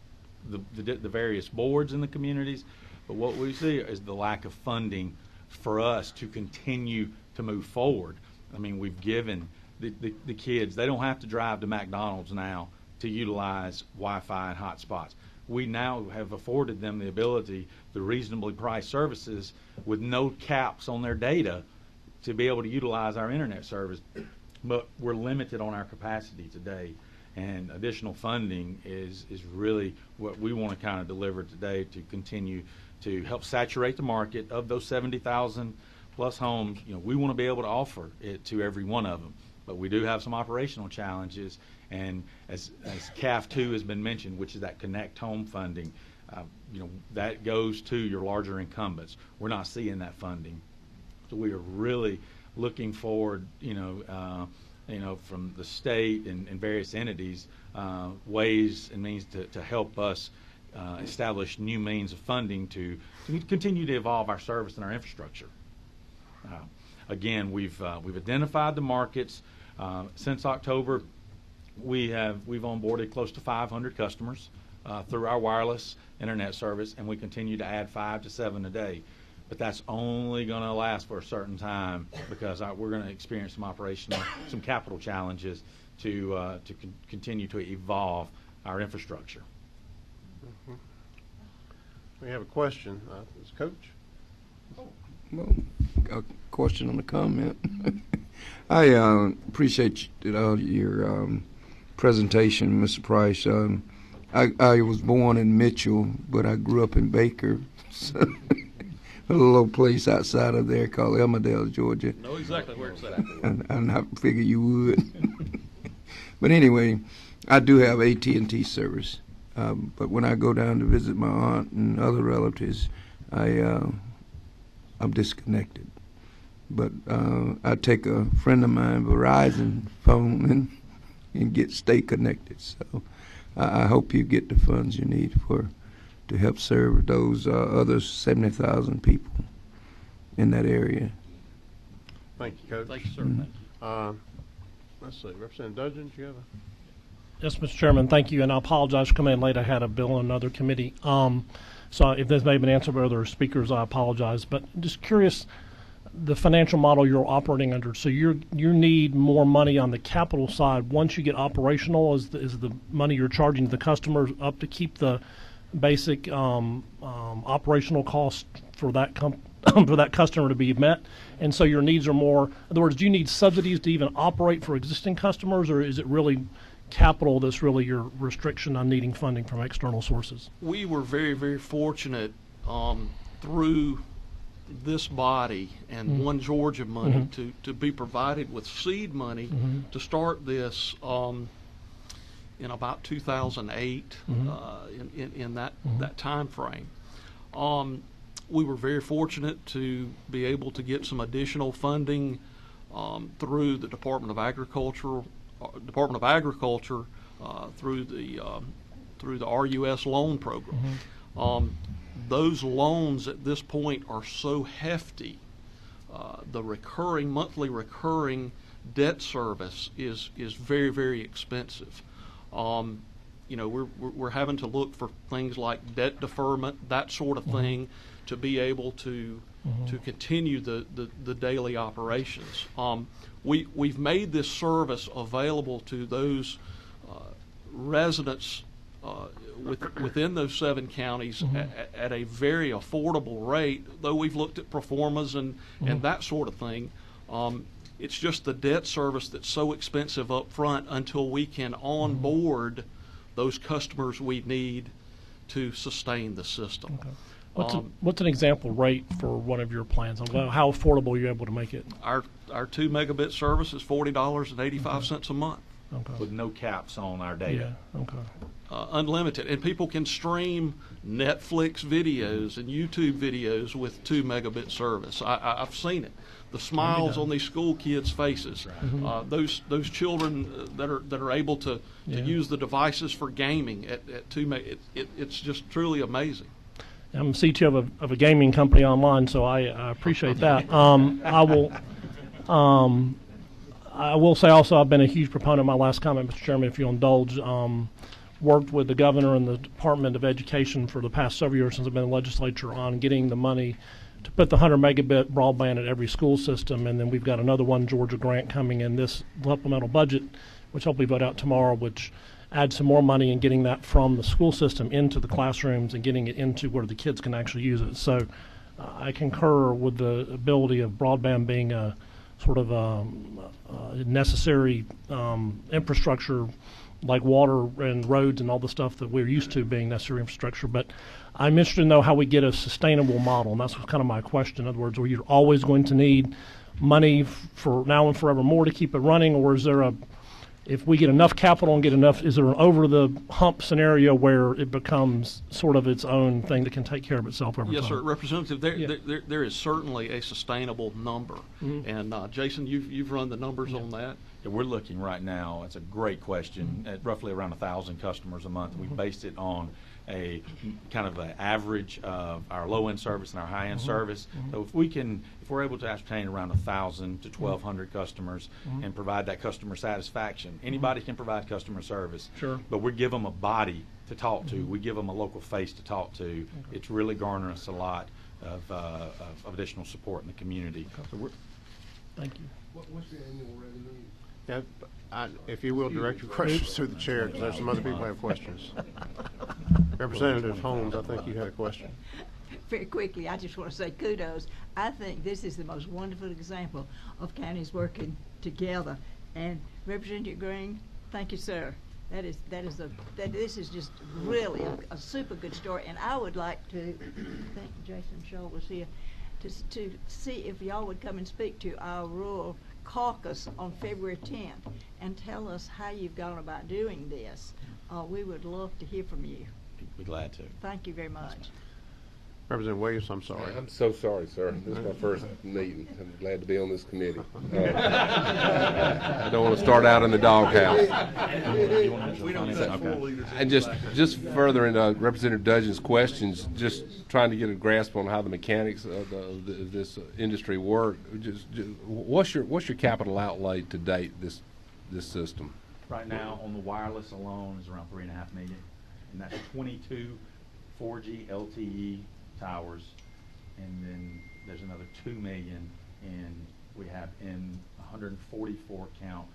H: the various boards in the communities. But what we see is the lack of funding for us to continue to move forward. I mean, we've given the kids, they don't have to drive to McDonald's now to utilize Wi-Fi and hotspots. We now have afforded them the ability, the reasonably priced services with no caps on their data to be able to utilize our internet service. But we're limited on our capacity today, and additional funding is really what we want to kind of deliver today to continue to help saturate the market of those 70,000 plus homes. We want to be able to offer it to every one of them, but we do have some operational challenges. And as CAF 2 has been mentioned, which is that Connect Home funding, that goes to your larger incumbents. We're not seeing that funding, so we are really looking forward, from the state and various entities, ways and means to help us establish new means of funding to continue to evolve our service and our infrastructure. Again, we've identified the markets. Since October, we've onboarded close to 500 customers through our wireless internet service, and we continue to add 5 to 7 a day. But that's only going to last for a certain time because we're going to experience some capital challenges to continue to evolve our infrastructure.
A: Mm-hmm. We have a question. Is Coach?
G: Well, a question on the comment. I appreciate your presentation, Mr. Price. I was born in Mitchell, but I grew up in Baker. So a little place outside of there called Elmerdale, Georgia.
I: Know exactly where it's at.
G: And I figured you would. But anyway, I do have AT&T service. But when I go down to visit my aunt and other relatives, I'm disconnected. But I take a friend of mine Verizon phone and stay connected. So I hope you get the funds you need to help serve those other 70,000 people in that area.
A: Thank you, Coach.
I: Thank you, sir.
G: Mhm.
I: Thank you.
A: Let's see, Representative Dudgeon, do you have a?
J: Yes, Mr. Chairman, thank you, and I apologize for coming in late. I had a bill in another committee. So if this may have been answered by other speakers, I apologize. But just curious, the financial model you're operating under, so you need more money on the capital side. Once you get operational, is the money you're charging the customers up to keep the basic operational costs for that for that customer to be met? And so your needs are more, in other words, do you need subsidies to even operate for existing customers, or is it really capital that's really your restriction on needing funding from external sources?
I: We were very, very fortunate through this body and One Georgia money to be provided with seed money to start this in about 2008 in that time frame. We were very fortunate to be able to get some additional funding through the Department of Agriculture through the RUS loan program. Those loans at this point are so hefty. The monthly recurring debt service is very, very expensive. We're having to look for things like debt deferment, that sort of thing, to be able to continue the daily operations. We've made this service available to those residents within those 7 counties at a very affordable rate, though we've looked at pro formas and that sort of thing. It's just the debt service that's so expensive up front until we can onboard those customers we need to sustain the system.
J: Okay. What's an example rate for one of your plans? How affordable are you able to make it?
I: Our 2 megabit service is $40.85 a month.
J: Okay.
H: With no caps on our data.
J: Yeah. Okay.
I: Unlimited, and people can stream Netflix videos and YouTube videos with 2 megabit service. I've seen it. The smiles on these school kids' faces. Those children that are able to use the devices for gaming at 2 meg. It's just truly amazing.
J: I'm CTO of a gaming company online, so I appreciate that. I will say also I've been a huge proponent of my last comment, Mr. Chairman, if you'll indulge. Worked with the governor and the Department of Education for the past several years since I've been in the legislature on getting the money to put the 100 megabit broadband at every school system, and then we've got another One Georgia grant coming in this supplemental budget, which hopefully vote out tomorrow, which adds some more money in getting that from the school system into the classrooms and getting it into where the kids can actually use it. So I concur with the ability of broadband being a sort of necessary infrastructure like water and roads and all the stuff that we're used to being necessary infrastructure. But I'm interested to know how we get a sustainable model, and that's kind of my question. In other words, are you always going to need money for now and forevermore to keep it running, or is there if we get enough capital and get enough, is there an over-the-hump scenario where it becomes sort of its own thing that can take care of itself over time?
I: Yes, sir. Representative, there is certainly a sustainable number. And Jason, you've run the numbers on that.
H: Yeah, we're looking right now, it's a great question, at roughly around 1,000 customers a month. We based it on a kind of an average of our low-end service and our high-end service. So if we're able to ascertain around 1,000 to 1,200 customers and provide that customer satisfaction, anybody can provide customer service.
J: Sure.
H: But we give them a body to talk to. We give them a local face to talk to. Okay. It's really garnering us a lot of additional support in the community.
J: Okay.
H: So
J: thank you.
E: What's your annual revenue?
A: Yeah, if you will, direct your questions to the chair, because there's some other people who have questions. Representative Holmes, I think you had a question.
B: Very quickly, I just want to say kudos. I think this is the most wonderful example of counties working together. And Representative Green, thank you, sir. This is just really a super good story. And I would like to, I think Jason Shaw was here, to see if y'all would come and speak to our rural caucus on February 10th and tell us how you've gone about doing this. We would love to hear from you.
H: Be glad to.
B: Thank you very much.
A: Representative Williams, I'm sorry.
E: I'm so sorry, sir. This is my first meeting. I'm glad to be on this committee. I don't want to start out in the doghouse. And just further into Representative Dudgeon's questions, just trying to get a grasp on how the mechanics of this industry work. What's your capital outlay to date this system?
H: Right now, on the wireless alone, is around $3.5 million, and that's 22 4G LTE towers, and then there's another $2 million, and we have in 144 count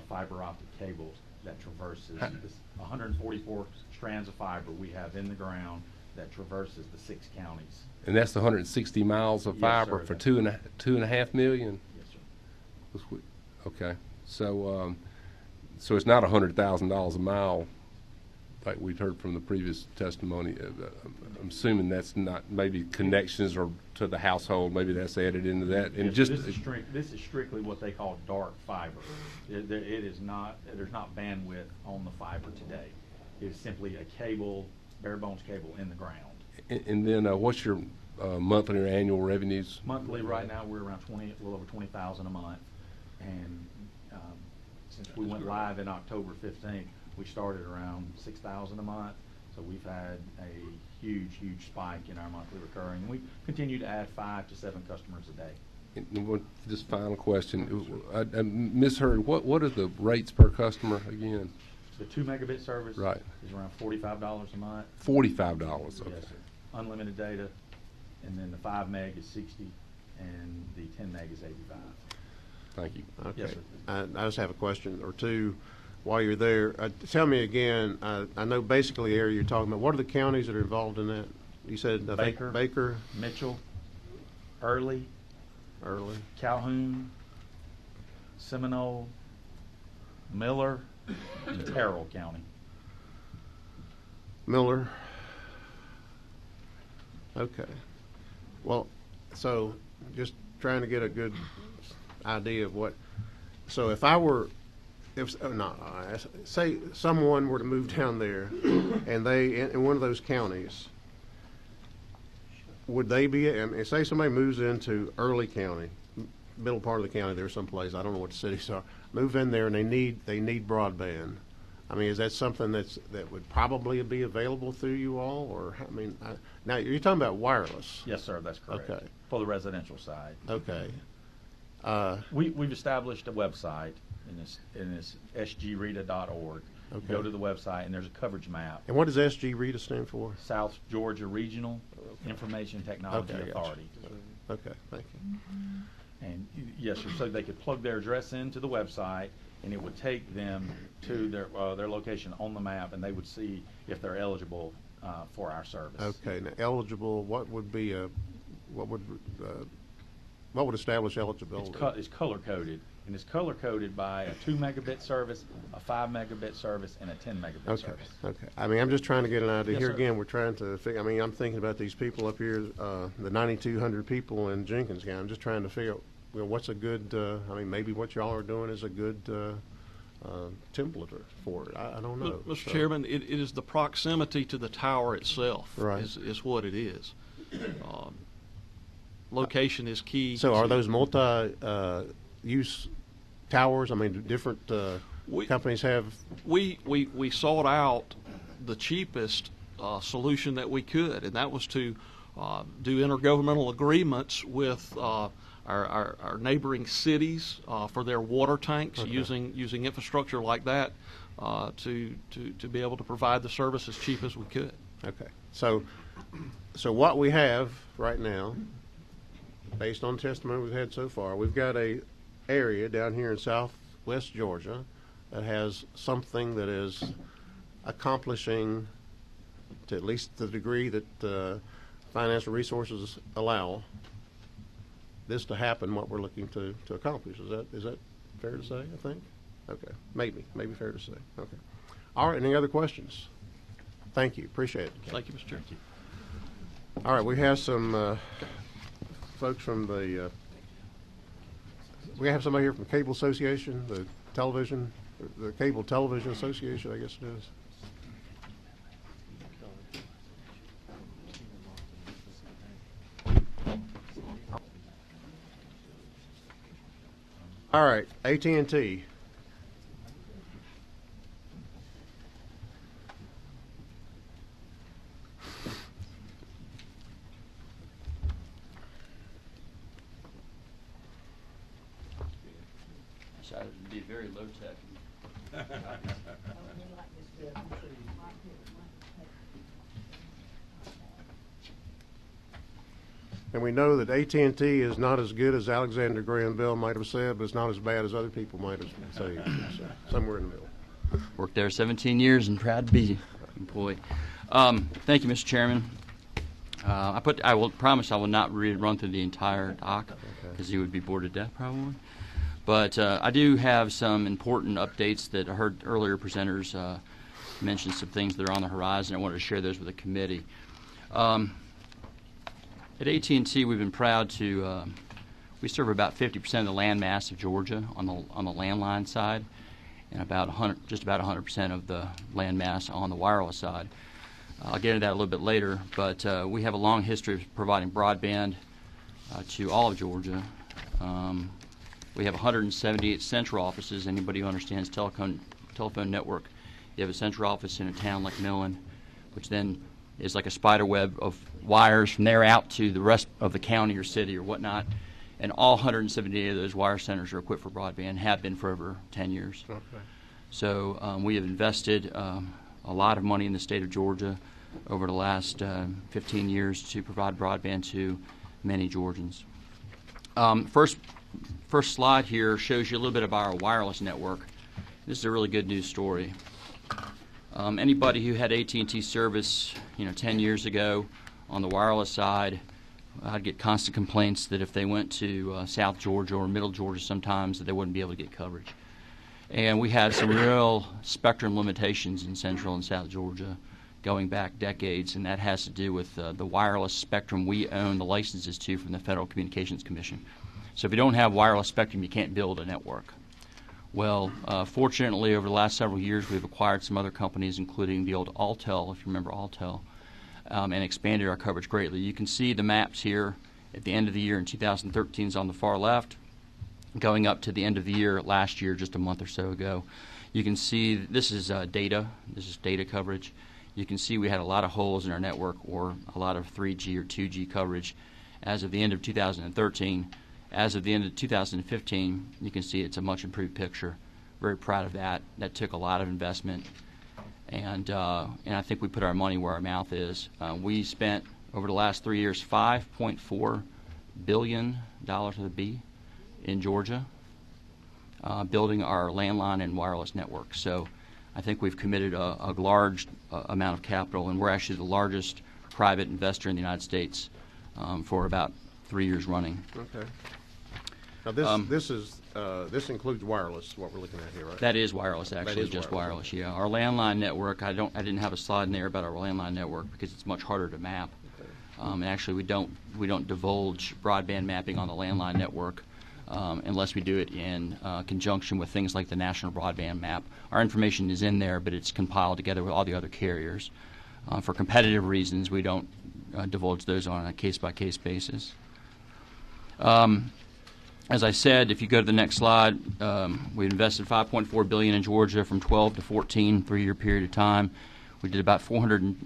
H: fiber optic cables that traverses this 144 strands of fiber we have in the ground that traverses the 6 counties.
E: And that's the 160 miles of
H: Yes,
E: fiber
H: sir.
E: for $2.5 million.
H: Yes, sir.
E: Okay, so it's not $100,000 a mile, like we've heard from the previous testimony. I'm assuming that's not, maybe connections or to the household, maybe that's added into that. And
H: Yes,
E: just
H: this is strictly what they call dark fiber. It is not, there's not bandwidth on the fiber today. It's simply a cable, bare bones cable in the ground.
E: and then what's your monthly or annual revenues?
H: Monthly, right now, we're around a little over 20,000 a month, and since we went live in October 15th, we started around 6,000 a month. So we've had a huge spike in our monthly recurring, and we continue to add 5 to 7 customers a day.
E: And just final question, I misheard. What are the rates per customer again?
H: The 2 megabit service
E: Right.
H: is around $45 a month.
E: $45. Okay.
H: Yes, sir. Unlimited data, and then the 5 meg is 60, and the 10 meg is 85.
E: Thank you.
A: Okay.
H: Yes, sir.
A: I just have a question or two while you're there. Tell me again, I know basically the area you're talking about. What are the counties that are involved in that? You said, I think,
H: Baker.
A: Baker,
H: Mitchell, Early, Calhoun, Seminole, Miller, and Terrell County.
A: Miller. Okay. Well, so just trying to get a good idea of what. So if I were, say someone were to move down there, and they in one of those counties, would they be? And say somebody moves into Early County, middle part of the county, there's someplace, I don't know what the cities are. Move in there and they need broadband. I mean, is that something that would probably be available through you all, or I mean, now you're talking about wireless.
H: Yes, sir, that's correct.
A: Okay.
H: For the residential side.
A: Okay.
H: We've established a website, and it's sgreta.org.
A: Okay.
H: Go to the website, and there's a coverage map.
A: And what does SG-RETA stand for?
H: South Georgia Regional Information Technology
A: Okay, gotcha.
H: Authority.
A: Okay, thank you.
H: And yes, sir, so they could plug their address into the website, and it would take them to their location on the map, and they would see if they're eligible for our service.
A: Okay, now eligible, what would establish eligibility?
H: It's color coded, and it's color coded by a 2 megabit service, a 5 megabit service, and a 10 megabit
A: Okay,
H: service.
A: okay. I mean, I'm just trying to get an idea.
H: Yes,
A: Here
H: sir.
A: again, we're trying to figure, I mean, I'm thinking about these people up here, the 9,200 people in Jenkins County. I'm just trying to figure out, what's a good, I mean, maybe what y'all are doing is a good template for it. I don't know.
I: Mr. Chairman, it is the proximity to the tower itself
A: Right.
I: is what it is. Location is key.
A: So are those multi-use towers? I mean, different companies have.
I: We sought out the cheapest solution that we could, and that was to do intergovernmental agreements with our neighboring cities for their water tanks,
A: Okay.
I: using infrastructure like that to be able to provide the service as cheap as we could.
A: Okay. So what we have right now, based on testimony we've had so far, we've got a area down here in southwest Georgia that has something that is accomplishing, to at least the degree that financial resources allow, this to happen, what we're looking to accomplish. Is that fair to say, I think? Okay. Maybe fair to say. Okay. All right, any other questions? Thank you. Appreciate it.
I: Thank you, Mr. Chairman.
A: All right, we have some folks from the we have somebody here from the Cable Association, the Cable Television Association, I guess it is. All right, AT&T.
K: Decided to be very low tech.
A: And we know that AT&T is not as good as Alexander Graham Bell might have said, but it's not as bad as other people might have said. So somewhere in the middle.
K: Worked there 17 years and proud to be employed. Thank you, Mr. Chairman. I will promise I will not run through the entire doc because you would be bored to death probably. But I do have some important updates that I heard earlier presenters mention some things that are on the horizon. I wanted to share those with the committee. At AT&T, we've been proud to we serve about 50% of the land mass of Georgia on the landline side, and just about 100% of the land mass on the wireless side. I'll get into that a little bit later, but we have a long history of providing broadband to all of Georgia. We have 178 central offices. Anybody who understands telephone network, you have a central office in a town like Millen, which then is like a spider web of wires from there out to the rest of the county or city or whatnot. And all 178 of those wire centers are equipped for broadband, have been for over 10 years. Okay. So we have invested a lot of money in the state of Georgia over the last 15 years to provide broadband to many Georgians. First slide here shows you a little bit about our wireless network. This is a really good news story. Anybody who had AT&T service, 10 years ago on the wireless side, I'd get constant complaints that if they went to South Georgia or Middle Georgia sometimes that they wouldn't be able to get coverage. And we had some real spectrum limitations in Central and South Georgia going back decades, and that has to do with the wireless spectrum we own the licenses to from the Federal Communications Commission. So if you don't have wireless spectrum, you can't build a network. Well, fortunately, over the last several years, we've acquired some other companies, including the old Altel, if you remember Altel, and expanded our coverage greatly. You can see the maps here at the end of the year in 2013 is on the far left, going up to the end of the year last year, just a month or so ago. You can see this is data. This is data coverage. You can see we had a lot of holes in our network, or a lot of 3G or 2G coverage as of the end of 2013. As of the end of 2015, you can see it's a much improved picture. Very proud of that. That took a lot of investment, and I think we put our money where our mouth is. We spent over the last 3 years $5.4 billion with a B in Georgia, building our landline and wireless network. So I think we've committed a large amount of capital, and we're actually the largest private investor in the United States for about 3 years running.
A: Okay. Now this includes wireless, what we're looking at here, right?
K: That is wireless, actually,
A: that is
K: just wireless. Yeah. Our landline network, I didn't have a slide in there about our landline network because it's much harder to map. Okay. And actually, we don't divulge broadband mapping on the landline network unless we do it in conjunction with things like the National Broadband Map. Our information is in there, but it's compiled together with all the other carriers. For competitive reasons, we don't divulge those on a case-by-case basis. As I said, if you go to the next slide, we invested $5.4 billion in Georgia from 12 to 14, 3-year period of time. We did about 27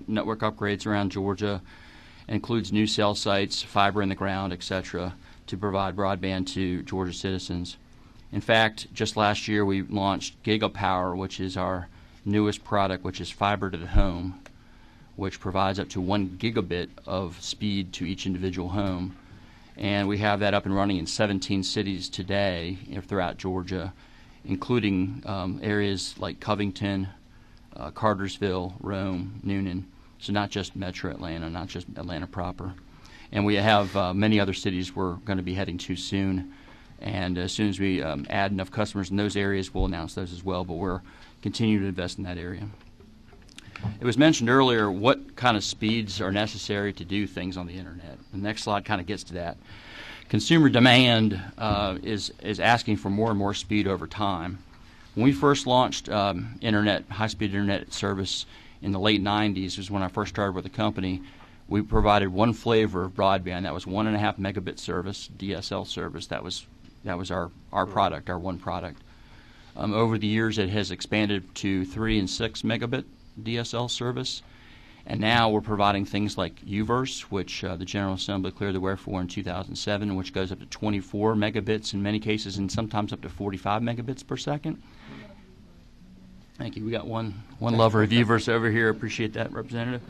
K: network upgrades around Georgia. It includes new cell sites, fiber in the ground, etc., to provide broadband to Georgia citizens. In fact, just last year we launched GigaPower, which is our newest product, which is fiber to the home, which provides up to 1 gigabit of speed to each individual home. And we have that up and running in 17 cities today throughout Georgia, including areas like Covington, Cartersville, Rome, Noonan. So not just Metro Atlanta, not just Atlanta proper. And we have many other cities we're going to be heading to soon. And as soon as we add enough customers in those areas, we'll announce those as well. But we're continuing to invest in that area. It was mentioned earlier what kind of speeds are necessary to do things on the Internet. The next slide kind of gets to that. consumer demand is asking for more and more speed over time. When we first launched high-speed internet service in the late 90s, was when I first started with the company, we provided one flavor of broadband. That was 1.5 megabit service, DSL service. That was our product, our one product. Over the years, it has expanded to 3 and 6 megabit DSL service. And now we're providing things like UVerse, which the General Assembly cleared the way for in 2007, which goes up to 24 megabits in many cases, and sometimes up to 45 megabits per second. Thank you. We got one lover of UVerse over here. Appreciate that, Representative.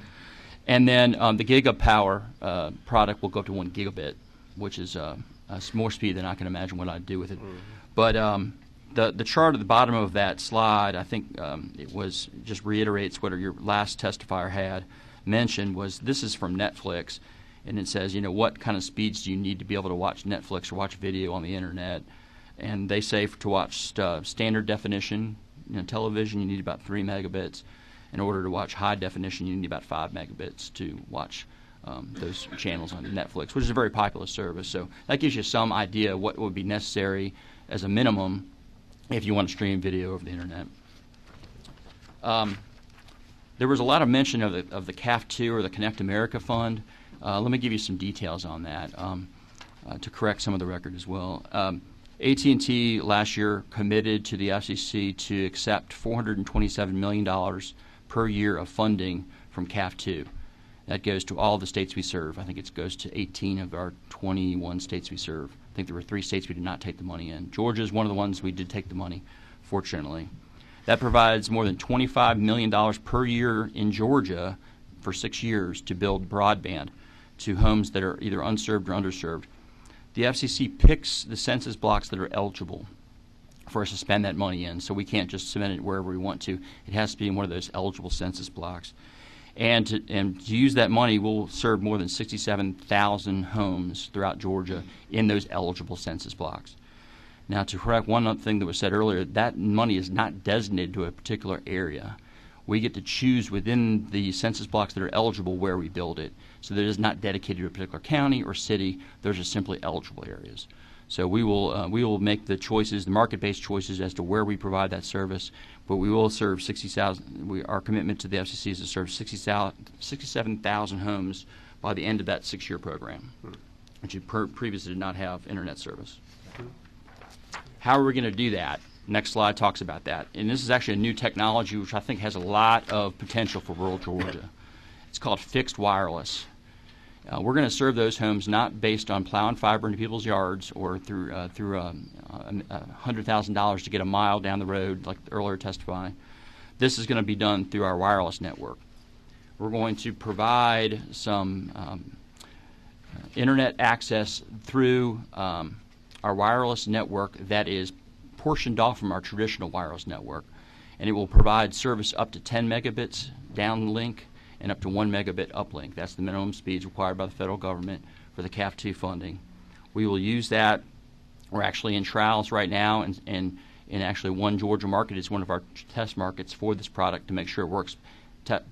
K: And then the GigaPower product will go up to 1 gigabit, which is more speed than I can imagine what I'd do with it. But the chart at the bottom of that slide, I think just reiterates what your last testifier had mentioned. Was this is from Netflix, and it says, what kind of speeds do you need to be able to watch Netflix or watch video on the internet? And they say to watch standard definition television, you need about 3 megabits. In order to watch high definition, you need about 5 megabits to watch those channels on Netflix, which is a very popular service. So that gives you some idea what would be necessary as a minimum if you want to stream video over the internet. There was a lot of mention of the CAF2 or the Connect America Fund. Let me give you some details on that to correct some of the record as well. AT&T last year committed to the FCC to accept $427 million per year of funding from CAF2. That goes to all the states we serve. I think it goes to 18 of our 21 states we serve. I think there were 3 states we did not take the money in. Georgia is one of the ones we did take the money, fortunately. That provides more than $25 million per year in Georgia for 6 years to build broadband to homes that are either unserved or underserved. The FCC picks the census blocks that are eligible for us to spend that money in, so we can't just spend it wherever we want to. It has to be in one of those eligible census blocks. And to use that money, we'll serve more than 67,000 homes throughout Georgia in those eligible census blocks. Now, to correct one other thing that was said earlier, that money is not designated to a particular area. We get to choose within the census blocks that are eligible where we build it. So that it is not dedicated to a particular county or city. Those are simply eligible areas. So we will make the choices, the market-based choices as to where we provide that service, but we will serve 60,000. Our commitment to the FCC is to serve 67,000 homes by the end of that 6-year program, which previously did not have internet service. How are we going to do that? Next slide talks about that. And this is actually a new technology which I think has a lot of potential for rural Georgia. It's called fixed wireless. We're going to serve those homes not based on plowing fiber into people's yards or through $100,000 to get a mile down the road, like earlier testifying. This is going to be done through our wireless network. We're going to provide some internet access through our wireless network that is portioned off from our traditional wireless network, and it will provide service up to 10 megabits downlink and up to 1 megabit uplink. That's the minimum speeds required by the federal government for the CAF2 funding. We will use that. We're actually in trials right now, and actually one Georgia market is one of our test markets for this product to make sure it works,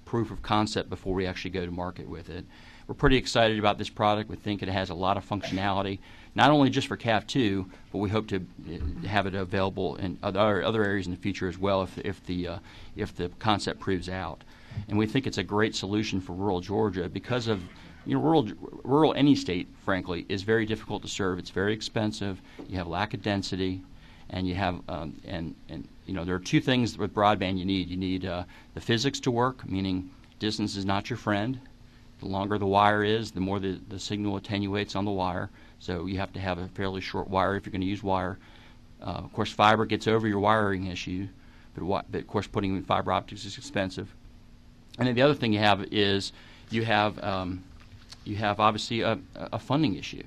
K: proof of concept before we actually go to market with it. We're pretty excited about this product. We think it has a lot of functionality, not only just for CAF2, but we hope to have it available in other areas in the future as well if the concept proves out. And we think it's a great solution for rural Georgia because of, rural any state, frankly, is very difficult to serve. It's very expensive. You have lack of density, and you have there are 2 things with broadband you need. You need the physics to work, meaning distance is not your friend. The longer the wire is, the more the signal attenuates on the wire. So you have to have a fairly short wire if you're going to use wire. Of course, fiber gets over your wiring issue, but of course, putting in fiber optics is expensive. And then the other thing you have is you have obviously a funding issue.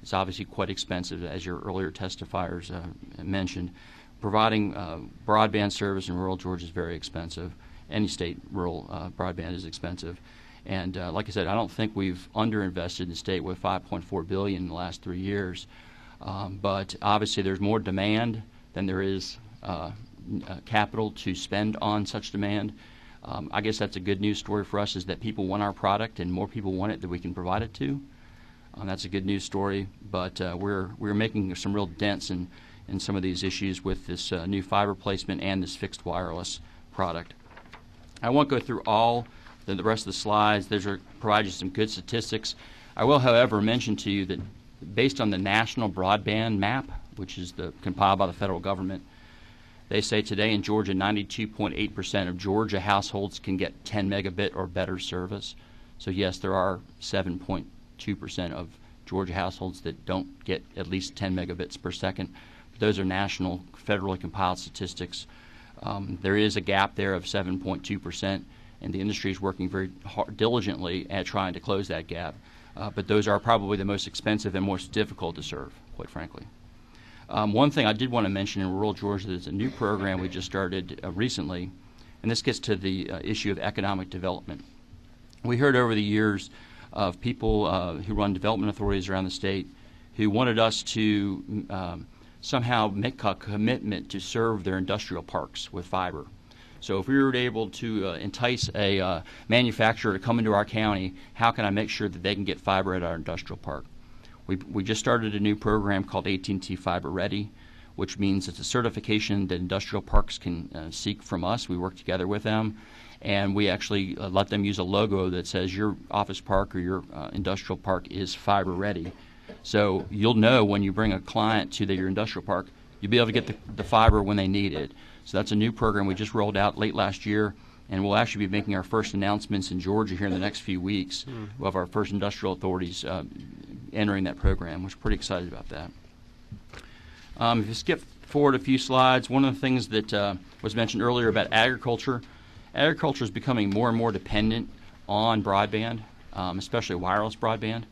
K: It's obviously quite expensive, as your earlier testifiers mentioned. Providing broadband service in rural Georgia is very expensive. Any state rural broadband is expensive. And like I said, I don't think we've underinvested in the state with $5.4 billion in the last 3 years. But obviously there's more demand than there is capital to spend on such demand. I guess that's a good news story for us, is that people want our product and more people want it than we can provide it to. That's a good news story, but we're making some real dents in some of these issues with this new fiber placement and this fixed wireless product. I won't go through all the rest of the slides. Those are provide you some good statistics. I will, however, mention to you that based on the national broadband map, which is compiled by the federal government, they say today in Georgia 92.8% of Georgia households can get 10 megabit or better service. So yes, there are 7.2% of Georgia households that don't get at least 10 megabits per second. Those are national, federally compiled statistics. There is a gap there of 7.2%, and the industry is working very diligently at trying to close that gap. But those are probably the most expensive and most difficult to serve, quite frankly. One thing I did want to mention in rural Georgia, there's a new program we just started recently, and this gets to the issue of economic development. We heard over the years of people who run development authorities around the state who wanted us to somehow make a commitment to serve their industrial parks with fiber. So if we were able to entice a manufacturer to come into our county, how can I make sure that they can get fiber at our industrial park? We just started a new program called AT&T Fiber Ready, which means it's a certification that industrial parks can seek from us. We work together with them, and we actually let them use a logo that says your office park or your industrial park is fiber ready. So you'll know when you bring a client to your industrial park, you'll be able to get the fiber when they need it. So that's a new program we just rolled out late last year, and we'll actually be making our first announcements in Georgia here in the next few weeks. We'll have our first industrial authorities entering that program. We're pretty excited about that. If you skip forward a few slides, one of the things that was mentioned earlier about agriculture is becoming more and more dependent on broadband, especially wireless broadband.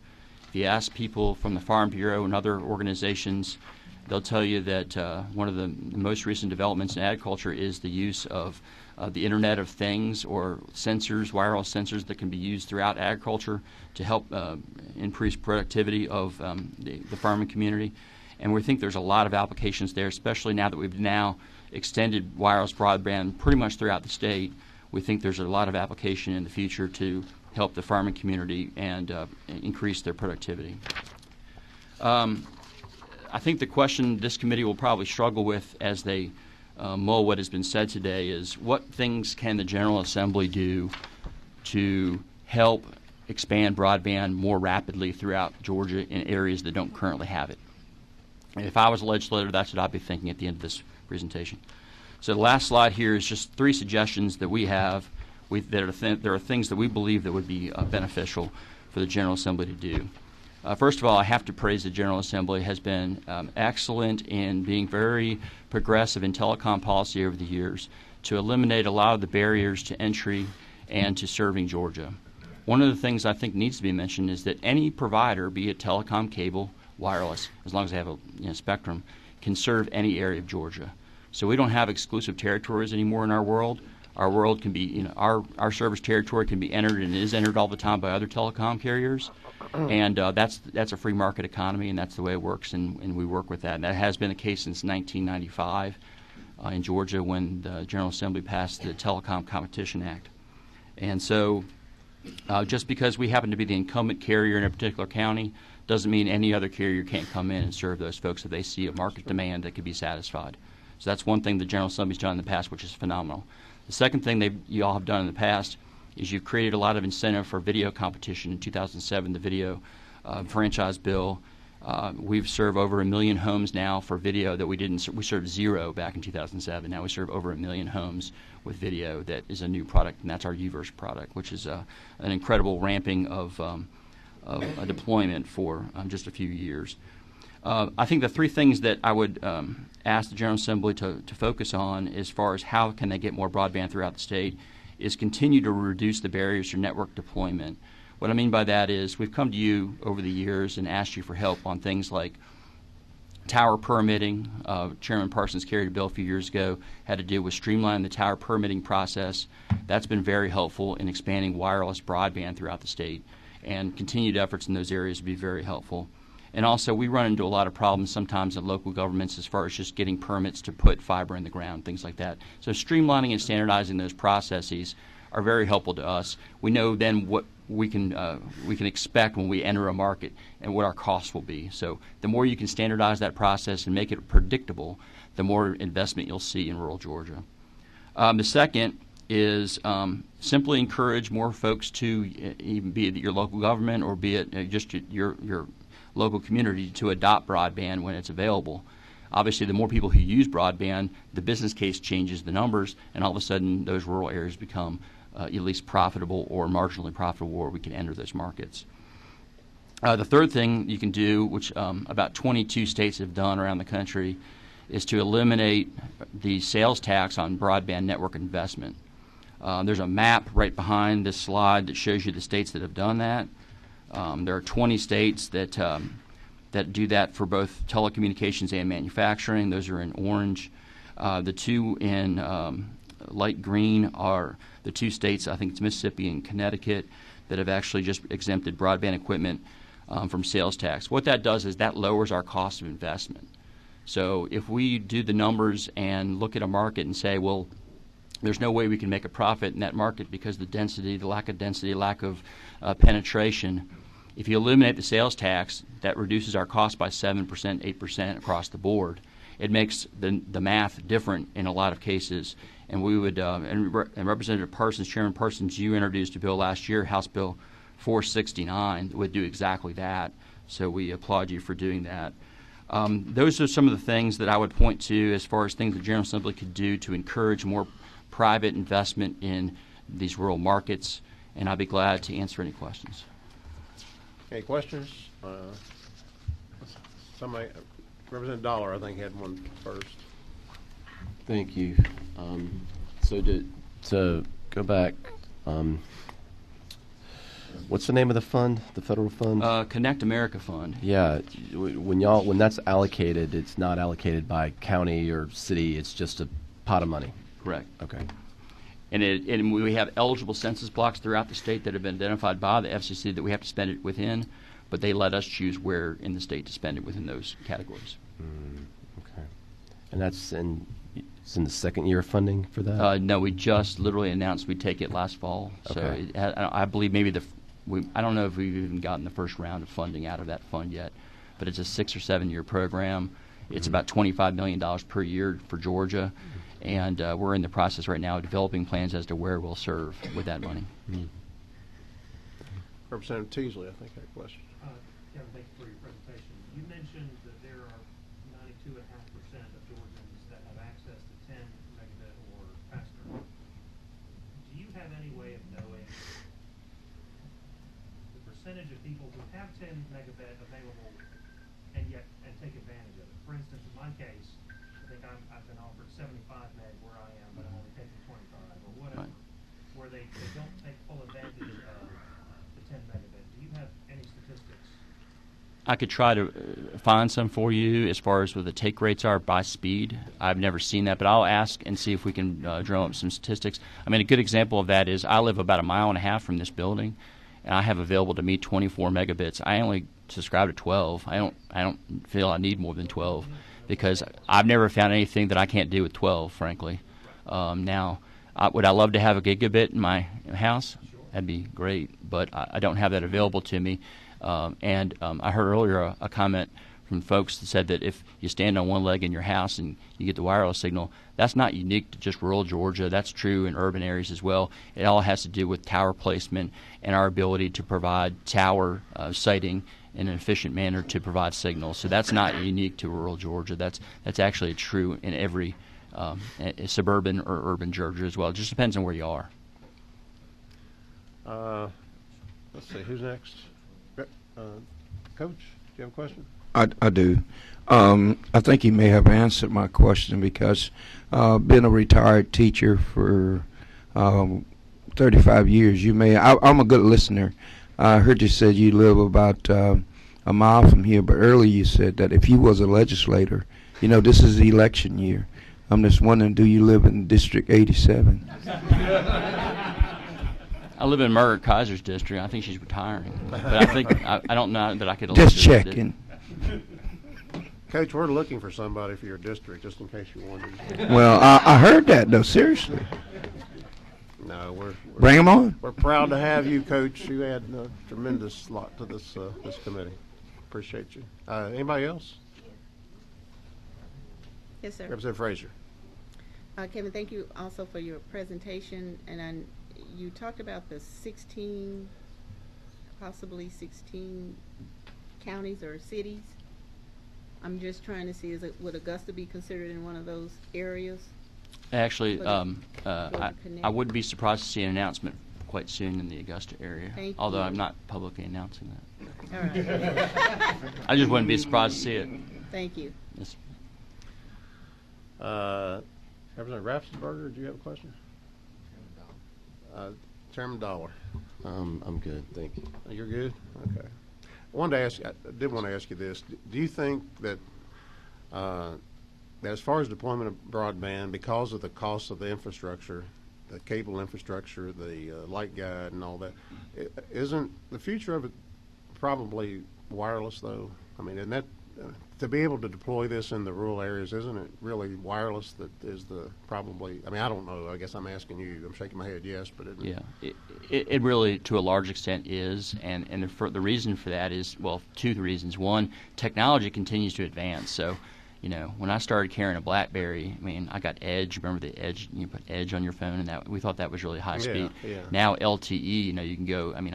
K: If you ask people from the Farm Bureau and other organizations, they'll tell you that one of the most recent developments in agriculture is the use of the Internet of Things, or sensors, wireless sensors that can be used throughout agriculture to help increase productivity of the farming community. And we think there's a lot of applications there, especially now that we've now extended wireless broadband pretty much throughout the state. We think there's a lot of application in the future to help the farming community and increase their productivity. I think the question this committee will probably struggle with as they mull what has been said today is what things can the General Assembly do to help expand broadband more rapidly throughout Georgia in areas that don't currently have it. And if I was a legislator, that's what I'd be thinking at the end of this presentation. So the last slide here is just 3 suggestions that we have. There are things that we believe that would be beneficial for the General Assembly to do. First of all, I have to praise the General Assembly has been excellent in being very progressive in telecom policy over the years to eliminate a lot of the barriers to entry and to serving Georgia. One of the things I think needs to be mentioned is that any provider, be it telecom, cable, wireless, as long as they have a spectrum, can serve any area of Georgia. So we don't have exclusive territories anymore in our world. Our world can be, our service territory can be entered and is entered all the time by other telecom carriers. And that's a free market economy, and that's the way it works, and we work with that. And that has been the case since 1995 in Georgia when the General Assembly passed the Telecom Competition Act. And so just because we happen to be the incumbent carrier in a particular county doesn't mean any other carrier can't come in and serve those folks if they see a market demand that could be satisfied. So that's one thing the General Assembly's done in the past, which is phenomenal. The second thing you all have done in the past is you've created a lot of incentive for video competition. In 2007, the video franchise bill, we've served over 1 million homes now for video that we served 0 back in 2007. Now we serve over 1 million homes with video that is a new product, and that's our UVerse product, which is an incredible ramping of a deployment for just a few years. I think the 3 things that I would ask the General Assembly to focus on as far as how can they get more broadband throughout the state is continue to reduce the barriers to network deployment. What I mean by that is we've come to you over the years and asked you for help on things like tower permitting. Chairman Parsons carried a bill a few years ago, had to do with streamlining the tower permitting process. That's been very helpful in expanding wireless broadband throughout the state, and continued efforts in those areas would be very helpful. And also, we run into a lot of problems sometimes in local governments as far as just getting permits to put fiber in the ground, things like that. So streamlining and standardizing those processes are very helpful to us. We know then what we can expect when we enter a market and what our costs will be. So the more you can standardize that process and make it predictable, the more investment you'll see in rural Georgia. The second is simply encourage more folks to, even be it your local government or be it just your local community, to adopt broadband when it's available. Obviously, the more people who use broadband, the business case changes the numbers, and all of a sudden those rural areas become at least profitable or marginally profitable, where we can enter those markets. The third thing you can do, which about 22 states have done around the country, is to eliminate the sales tax on broadband network investment. There's a map right behind this slide that shows you the states that have done that. There are 20 states that do that for both telecommunications and manufacturing. Those are in orange. The two in light green are the two states, I think it's Mississippi and Connecticut, that have actually just exempted broadband equipment from sales tax. What that does is that lowers our cost of investment. So if we do the numbers and look at a market and say, well, there's no way we can make a profit in that market because the density, the lack of density, lack of penetration. If you eliminate the sales tax, that reduces our cost by 7%, 8% across the board. It makes the math different in a lot of cases. And we would, and Representative Parsons, Chairman Parsons, you introduced a bill last year, House Bill 469, that would do exactly that. So we applaud you for doing that. Those are some of the things that I would point to as far as things the General Assembly could do to encourage more private investment in these rural markets, and I'd be glad to answer any questions.
A: Any questions? Somebody, Representative Dollar, I think, had one first.
L: Thank you. So to go back, what's the name of the fund, the federal fund?
K: Connect America Fund.
L: Yeah, when that's allocated, it's not allocated by county or city. It's just a pot of money.
K: Correct.
L: Okay.
K: And we have eligible census blocks throughout the state that have been identified by the FCC that we have to spend it within, but they let us choose where in the state to spend it within those categories.
L: Okay. And it's in the second year of funding for that?
K: No, we just literally announced we'd take it last fall. So
L: Okay.
K: I believe maybe I don't know if we've even gotten the first round of funding out of that fund yet, but it's a 6 or 7 year program. It's about $25 million per year for Georgia. And we're in the process right now of developing plans as to where we'll serve with that money.
A: Representative Teasley, I think, had a question.
D: Kevin, thank you for your presentation. You mentioned that there are 92.5% of Georgians that have access to 10 megabit or faster. Do you have any way of knowing the percentage of people who have 10 megabit available and take advantage of it? For instance, in my case, I think I've been offered 75 meg where I am, but I'm only taking 25 or whatever,
K: Right.
D: where they don't take full advantage of the 10 megabit. Do you have any statistics?
K: I could try to find some for you as far as what the take rates are by speed. I've never seen that, but I'll ask and see if we can drum up some statistics. I mean, a good example of that is I live about 1.5 miles from this building, and I have available to me 24 megabits. I only subscribe to 12. I don't feel I need more than 12 because I've never found anything that I can't do with 12, frankly. Now, would I love to have a gigabit in my house? That'd be great, but I don't have that available to me. And I heard earlier a comment from folks that said that if you stand on one leg in your house and you get the wireless signal, that's not unique to just rural Georgia. That's true in urban areas as well. It all has to do with tower placement and our ability to provide tower siting in an efficient manner to provide signals. So that's not unique to rural Georgia. That's actually true in every suburban or urban Georgia as well. It just depends on where you are.
A: Let's see, who's next? Coach, do you have a question?
G: I do. I think you may have answered my question because being a retired teacher for 35 years, I'm a good listener. I heard you said you live about a mile from here, but earlier you said that if you was a legislator, this is the election year. I'm just wondering, do you live in District 87?
K: I live in Margaret Kaiser's district. I think she's retiring, but I think I don't know that I could.
G: Just checking.
A: Coach, we're looking for somebody for your district, just in case you wondered.
G: Well, I heard that though. Seriously.
A: No,
G: Bring them on.
A: We're proud to have you, Coach. You add a tremendous lot to this this committee. Appreciate you. Anybody else?
M: Yes, sir.
A: Representative Frazier.
M: Kevin, thank you also for your presentation. And you talked about the 16, possibly 16 counties or cities. I'm just trying to see, would Augusta be considered in one of those areas?
K: Actually, I wouldn't be surprised to see an announcement quite soon in the Augusta area, although I'm not publicly announcing that.
M: All right.
K: I just wouldn't be surprised to see it.
M: Thank you.
K: Yes.
A: Representative Raffensperger, do you have a question? Chairman Dollar.
L: I'm good, thank you.
A: You're good? Okay. I did want to ask you this. Do you think that that as far as deployment of broadband, because of the cost of the infrastructure, the cable infrastructure, the light guide and all that, isn't the future of it probably wireless, though? I mean, isn't that, to be able to deploy this in the rural areas, isn't it really wireless that is the probably, I mean, I don't know. I guess I'm asking you. I'm shaking my head yes, but isn't it?
K: Yeah, it really, to a large extent, is. And the reason for that is, well, two reasons. One, technology continues to advance. So, you know, when I started carrying a BlackBerry, I mean, I got Edge. Remember the Edge? You put Edge on your phone, and that we thought that was really high speed.
A: Yeah.
K: Now LTE, you know, you can go. I mean,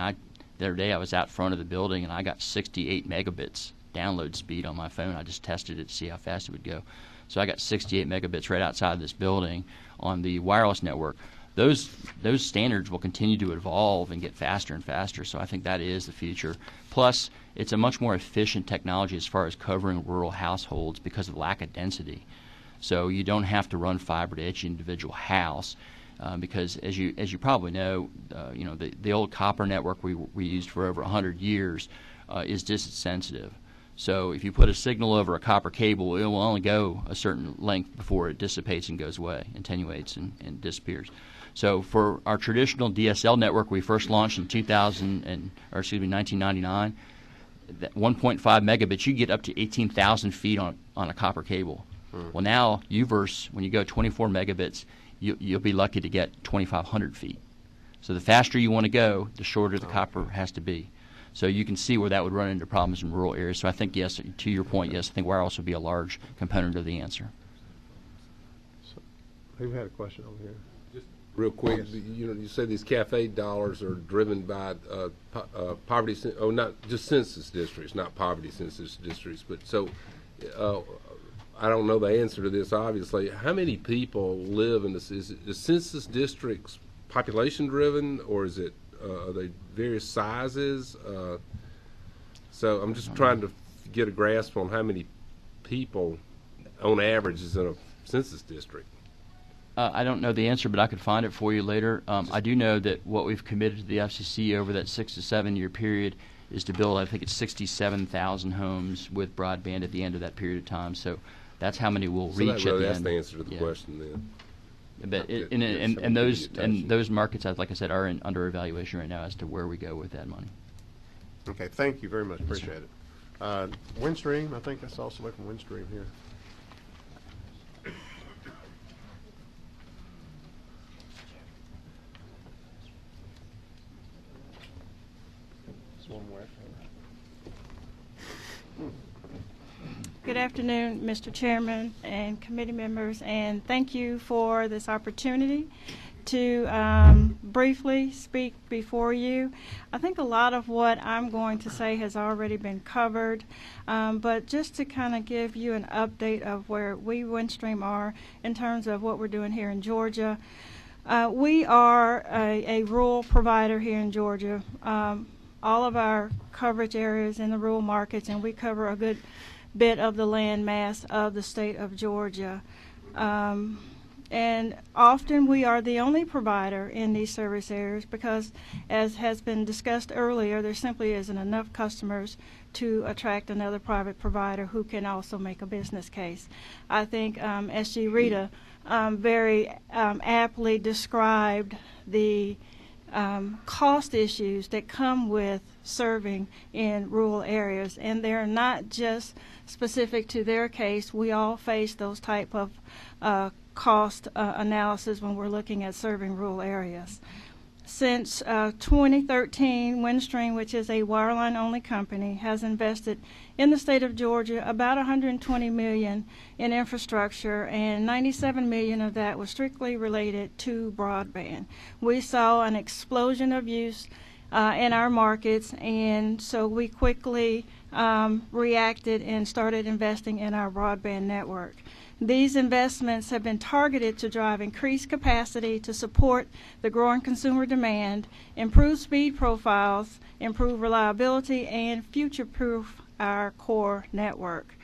K: the other day I was out front of the building, and I got 68 megabits download speed on my phone. I just tested it to see how fast it would go. So I got 68 megabits right outside this building on the wireless network. Those standards will continue to evolve and get faster and faster. So I think that is the future. Plus, it's a much more efficient technology as far as covering rural households because of lack of density. So you don't have to run fiber to each individual house. Because as you probably know, you know, the old copper network we used for over 100 years is distance sensitive. So if you put a signal over a copper cable, it will only go a certain length before it dissipates and goes away, attenuates and disappears. So for our traditional DSL network we first launched in 1999, that 1.5 megabits, you get up to 18,000 feet on a copper cable. Well, now UVerse, when you go 24 megabits, you'll be lucky to get 2,500 feet. So the faster you want to go, the shorter the copper has to be. So you can see where that would run into problems in rural areas. So I think, yes, to your point, yes, I think wireless would be a large component of the answer.
A: So, who had a question over here?
E: Just real quick,
A: Yes.
E: you say these cafe dollars are driven by poverty, not just census districts, not poverty census districts, but so I don't know the answer to this, obviously. How many people live in this? Is the census districts population driven, or is it are they various sizes? So I'm just trying to get a grasp on how many people, on average, is in a census district.
K: I don't know the answer, but I could find it for you later. I do know that what we've committed to the FCC over that 6 to 7 year period is to build, I think it's 67,000 homes with broadband at the end of that period of time. So that's how many we'll reach
E: So
K: at the
E: that's
K: end.
E: the answer to the question then.
K: But those markets, like I said, are under evaluation right now as to where we go with that money.
A: Okay, thank you very much. Appreciate it. Windstream, I think I saw somebody from Windstream here.
N: Good afternoon, Mr. Chairman and committee members, and thank you for this opportunity to briefly speak before you. I think a lot of what I'm going to say has already been covered, but just to kind of give you an update of where we Windstream are in terms of what we're doing here in Georgia. We are a rural provider here in Georgia. All of our coverage areas in the rural markets, and we cover a good bit of the land mass of the state of Georgia. And often we are the only provider in these service areas because, as has been discussed earlier, there simply isn't enough customers to attract another private provider who can also make a business case. I think SG Rita very aptly described the cost issues that come with serving in rural areas, and they're not just specific to their case. We all face those type of cost analysis when we're looking at serving rural areas. Since 2013, Windstream, which is a wireline-only company, has invested in the state of Georgia about $120 million in infrastructure, and $97 million of that was strictly related to broadband. We saw an explosion of use in our markets, and so we quickly reacted and started investing in our broadband network. These investments have been targeted to drive increased capacity to support the growing consumer demand, improve speed profiles, improve reliability, and future-proof our core network.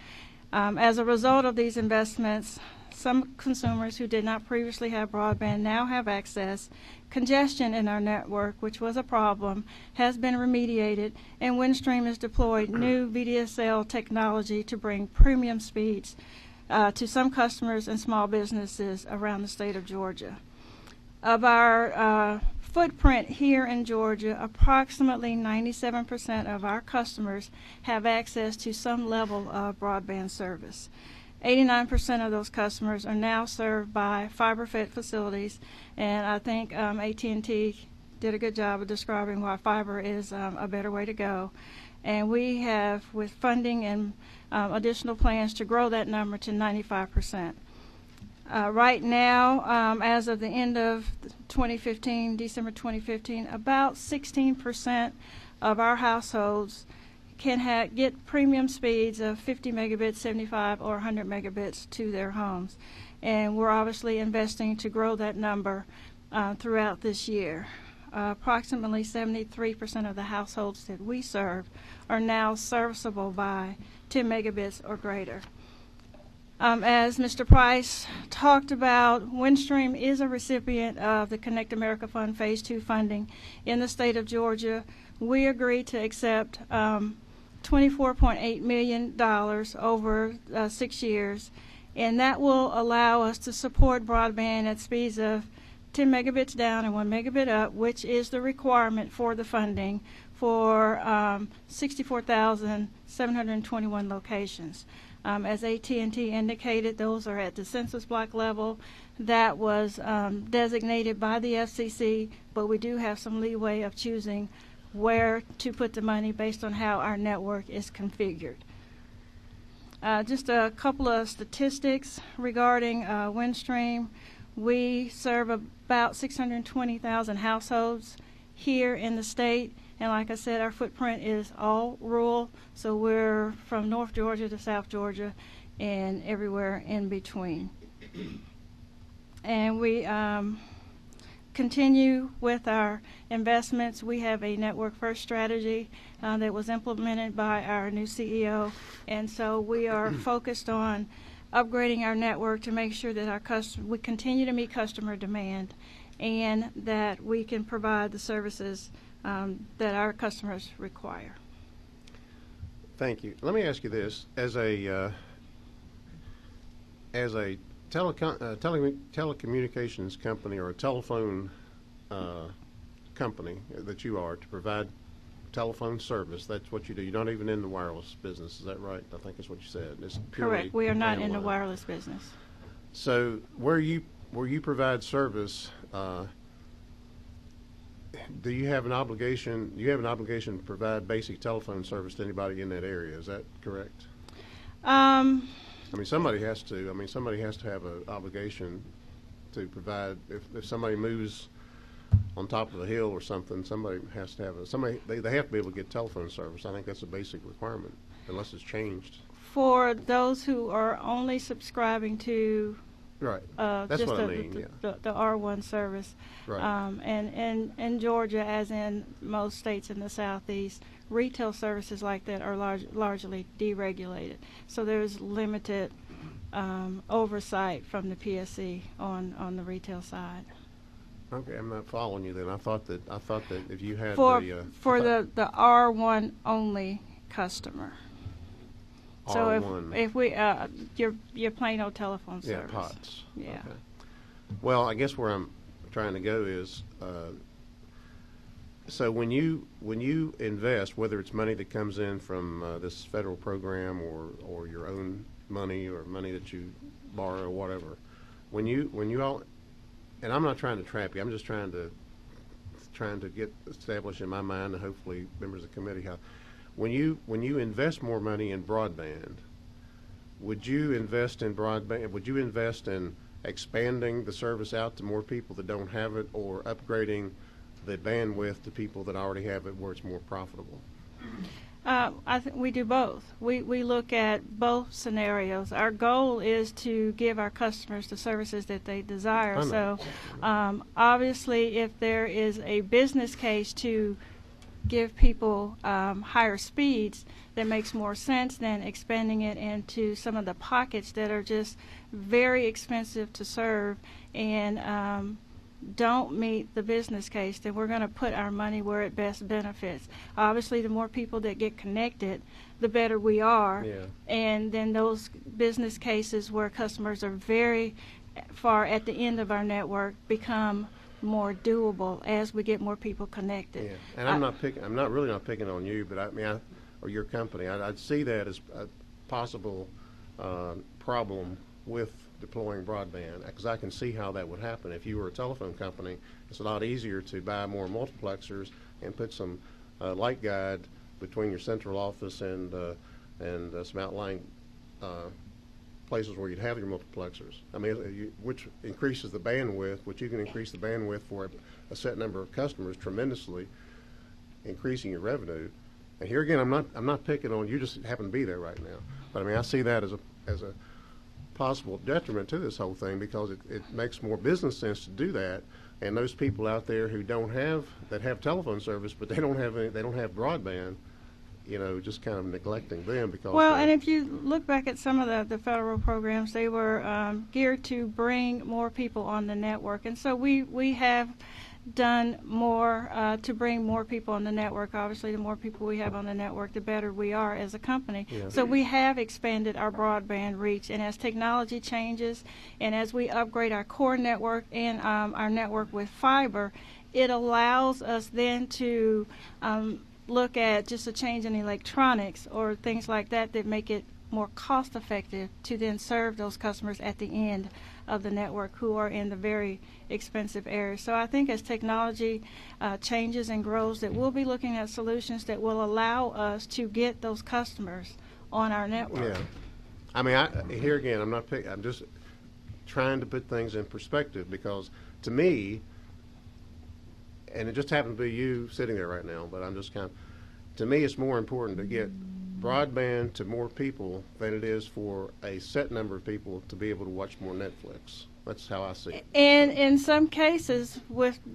N: As a result of these investments, some consumers who did not previously have broadband now have access. Congestion in our network, which was a problem, has been remediated, and Windstream has deployed new VDSL technology to bring premium speeds to some customers and small businesses around the state of Georgia. Of our footprint here in Georgia, approximately 97% of our customers have access to some level of broadband service. 89% of those customers are now served by fiber-fed facilities, and I think AT&T did a good job of describing why fiber is a better way to go. And we have, with funding and additional plans, to grow that number to 95%. Right now, as of the end of 2015, December 2015, about 16% of our households can get premium speeds of 50 megabits, 75, or 100 megabits to their homes. And we're obviously investing to grow that number throughout this year. Approximately 73% of the households that we serve are now serviceable by 10 megabits or greater. As Mr. Price talked about, Windstream is a recipient of the Connect America Fund Phase 2 funding in the state of Georgia. We agreed to accept $24.8 million over 6 years, and that will allow us to support broadband at speeds of 10 megabits down and 1 megabit up, which is the requirement for the funding for 64,721 locations. As AT&T indicated, those are at the census block level. That was designated by the FCC, but we do have some leeway of choosing where to put the money based on how our network is configured. Just a couple of statistics regarding Windstream. We serve about 620,000 households here in the state, and like I said, our footprint is all rural, so we're from North Georgia to South Georgia and everywhere in between. And we continue with our investments. We have a network first strategy that was implemented by our new CEO, and so we are focused on upgrading our network to make sure that we continue to meet customer demand and that we can provide the services that our customers require.
A: Thank you. Let me ask you this: as a telecommunications company or a telephone company that you are, to provide telephone service, that's what you do. You're not even in the wireless business, is that right? I think that's what you said. It's purely
N: correct. We are not in the
A: landline.
N: wireless business.
A: So where you provide service, do you have an obligation? You have an obligation to provide basic telephone service to anybody in that area. Is that correct? I mean, somebody has to. I mean, somebody has to have an obligation to provide. If somebody moves on top of a hill or something, somebody has to have they have to be able to get telephone service. I think that's a basic requirement, unless it's changed.
N: For those who are only subscribing to
A: right, that's
N: just
A: what I mean.
N: the R1 service,
A: right.
N: And in Georgia, as in most states in the Southeast, retail services like that are largely deregulated. So there's limited oversight from the PSC on the retail side.
A: Okay, I'm not following you then. I thought that if you had
N: for
A: the
N: R1 only customer. So
A: R1.
N: if we your plain old telephone service.
A: Yeah, POTS.
N: Yeah.
A: Okay. Well, I guess where I'm trying to go is, so when you invest, whether it's money that comes in from this federal program or your own money or money that you borrow or whatever, when you all, and I'm not trying to trap you, I'm just trying to trying to get established in my mind, and hopefully members of the committee, how when you invest more money in broadband, would you invest in broadband? Would you invest in expanding the service out to more people that don't have it, or upgrading the bandwidth to people that already have it where it's more profitable?
N: I think we do both. We look at both scenarios. Our goal is to give our customers the services that they desire. So obviously, if there is a business case to give people higher speeds, that makes more sense than expanding it into some of the pockets that are just very expensive to serve and don't meet the business case. Then we're going to put our money where it best benefits. Obviously, the more people that get connected, the better we are.
A: Yeah.
N: And then those business cases where customers are very far at the end of our network become more doable as we get more people connected.
A: Yeah, and I'm not really not picking on you, but I mean, or your company. I'd see that as a possible problem with deploying broadband, because I can see how that would happen. If you were a telephone company, it's a lot easier to buy more multiplexers and put some light guide between your central office and some outlying places where you'd have your multiplexers. I mean, which increases the bandwidth, which you can increase the bandwidth for a set number of customers tremendously, increasing your revenue. And here again, I'm not picking on you. Just happen to be there right now, but I mean, I see that as a possible detriment to this whole thing, because it makes more business sense to do that. And those people out there who that have telephone service, but they don't have broadband, you know, just kind of neglecting them because.
N: Well, and if you look back at some of the federal programs, they were geared to bring more people on the network, and so we have done more to bring more people on the network. Obviously, the more people we have on the network, the better we are as a company.
A: Yeah.
N: So we have expanded our broadband reach, and as technology changes and as we upgrade our core network and our network with fiber, it allows us then to look at just a change in electronics or things like that that make it more cost effective to then serve those customers at the end of the network who are in the very expensive areas. So I think as technology changes and grows, that we'll be looking at solutions that will allow us to get those customers on our network.
A: Yeah, I mean, here again, I'm just trying to put things in perspective, because to me, and it just happened to be you sitting there right now, but I'm just to me, it's more important to get broadband to more people than it is for a set number of people to be able to watch more Netflix. That's how I see it.
N: And in some cases,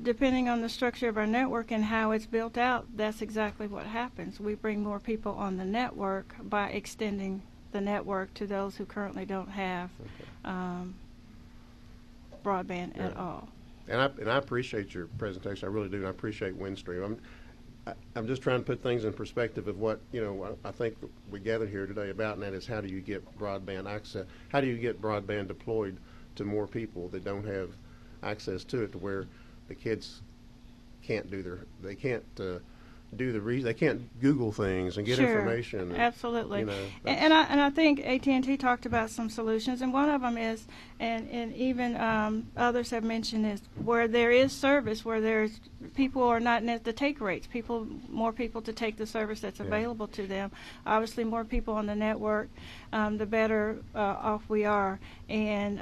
N: depending on the structure of our network and how it's built out, that's exactly what happens. We bring more people on the network by extending the network to those who currently don't have broadband at all.
A: And I appreciate your presentation. I really do. And I appreciate Windstream. I'm just trying to put things in perspective of what, you know, I think we gathered here today about, and that is how do you get broadband access? How do you get broadband deployed to more people that don't have access to it, to where the kids can't they can't Google things and get information. And,
N: absolutely.
A: You know,
N: and I think AT&T talked about some solutions, and one of them is, and even others have mentioned, is where there is service, where there's people are not at the take rates, more people to take the service that's available to them. Obviously, more people on the network, the better off we are. And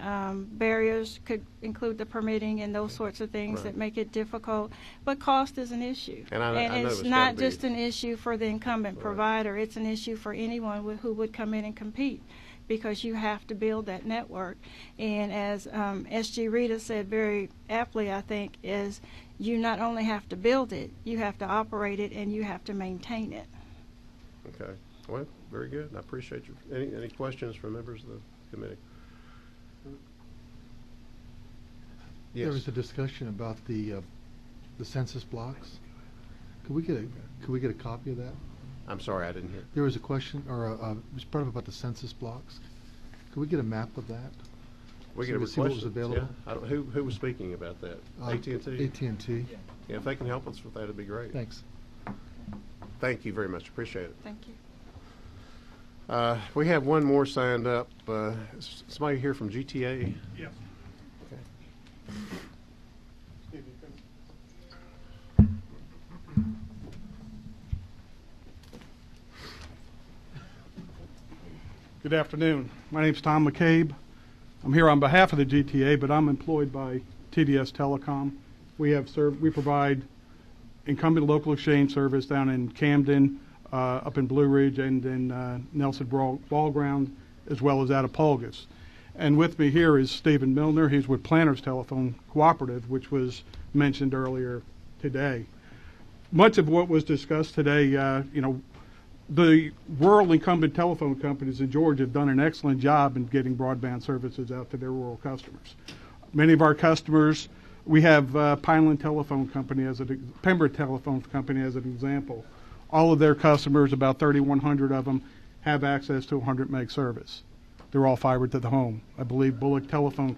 N: barriers could include the permitting and those sorts of things that make it difficult. But cost is an issue.
A: And I know
N: it's not just an issue for the incumbent provider. It's an issue for anyone who would come in and compete, because you have to build that network. And as S.G. Rita said very aptly, I think, is you not only have to build it, you have to operate it, and you have to maintain it.
A: Okay. Well, very good. I appreciate you. Any questions from members of the committee? Yes.
O: There was a discussion about the census blocks. Could we get a copy of that?
A: I'm sorry, I didn't hear.
O: There was a question, or it was part of about the census blocks. Could we get a map of that?
A: We
O: So
A: get a
O: we see what was
A: request.
O: available?
A: Yeah. Who was speaking about that? AT&T?
O: AT&T.
A: Yeah, if they can help us with that, it'd be great.
O: Thanks.
A: Thank you very much. Appreciate it.
N: Thank you.
A: We have one more signed up. Somebody here from GTA?
D: Yes.
A: Okay.
P: Good afternoon. My name's Tom McCabe. I'm here on behalf of the GTA, but I'm employed by TDS Telecom. We provide incumbent local exchange service down in Camden, up in Blue Ridge, and in Nelson Ball Ground, as well as out of Pulgus. And with me here is Stephen Milner. He's with Planners Telephone Cooperative, which was mentioned earlier today. Much of what was discussed today, the rural incumbent telephone companies in Georgia have done an excellent job in getting broadband services out to their rural customers. Many of our customers, we have Pineland Telephone Company, Pembroke Telephone Company as an example. All of their customers, about 3,100 of them, have access to 100 meg service. They're all fiber to the home. I believe Bullock Telephone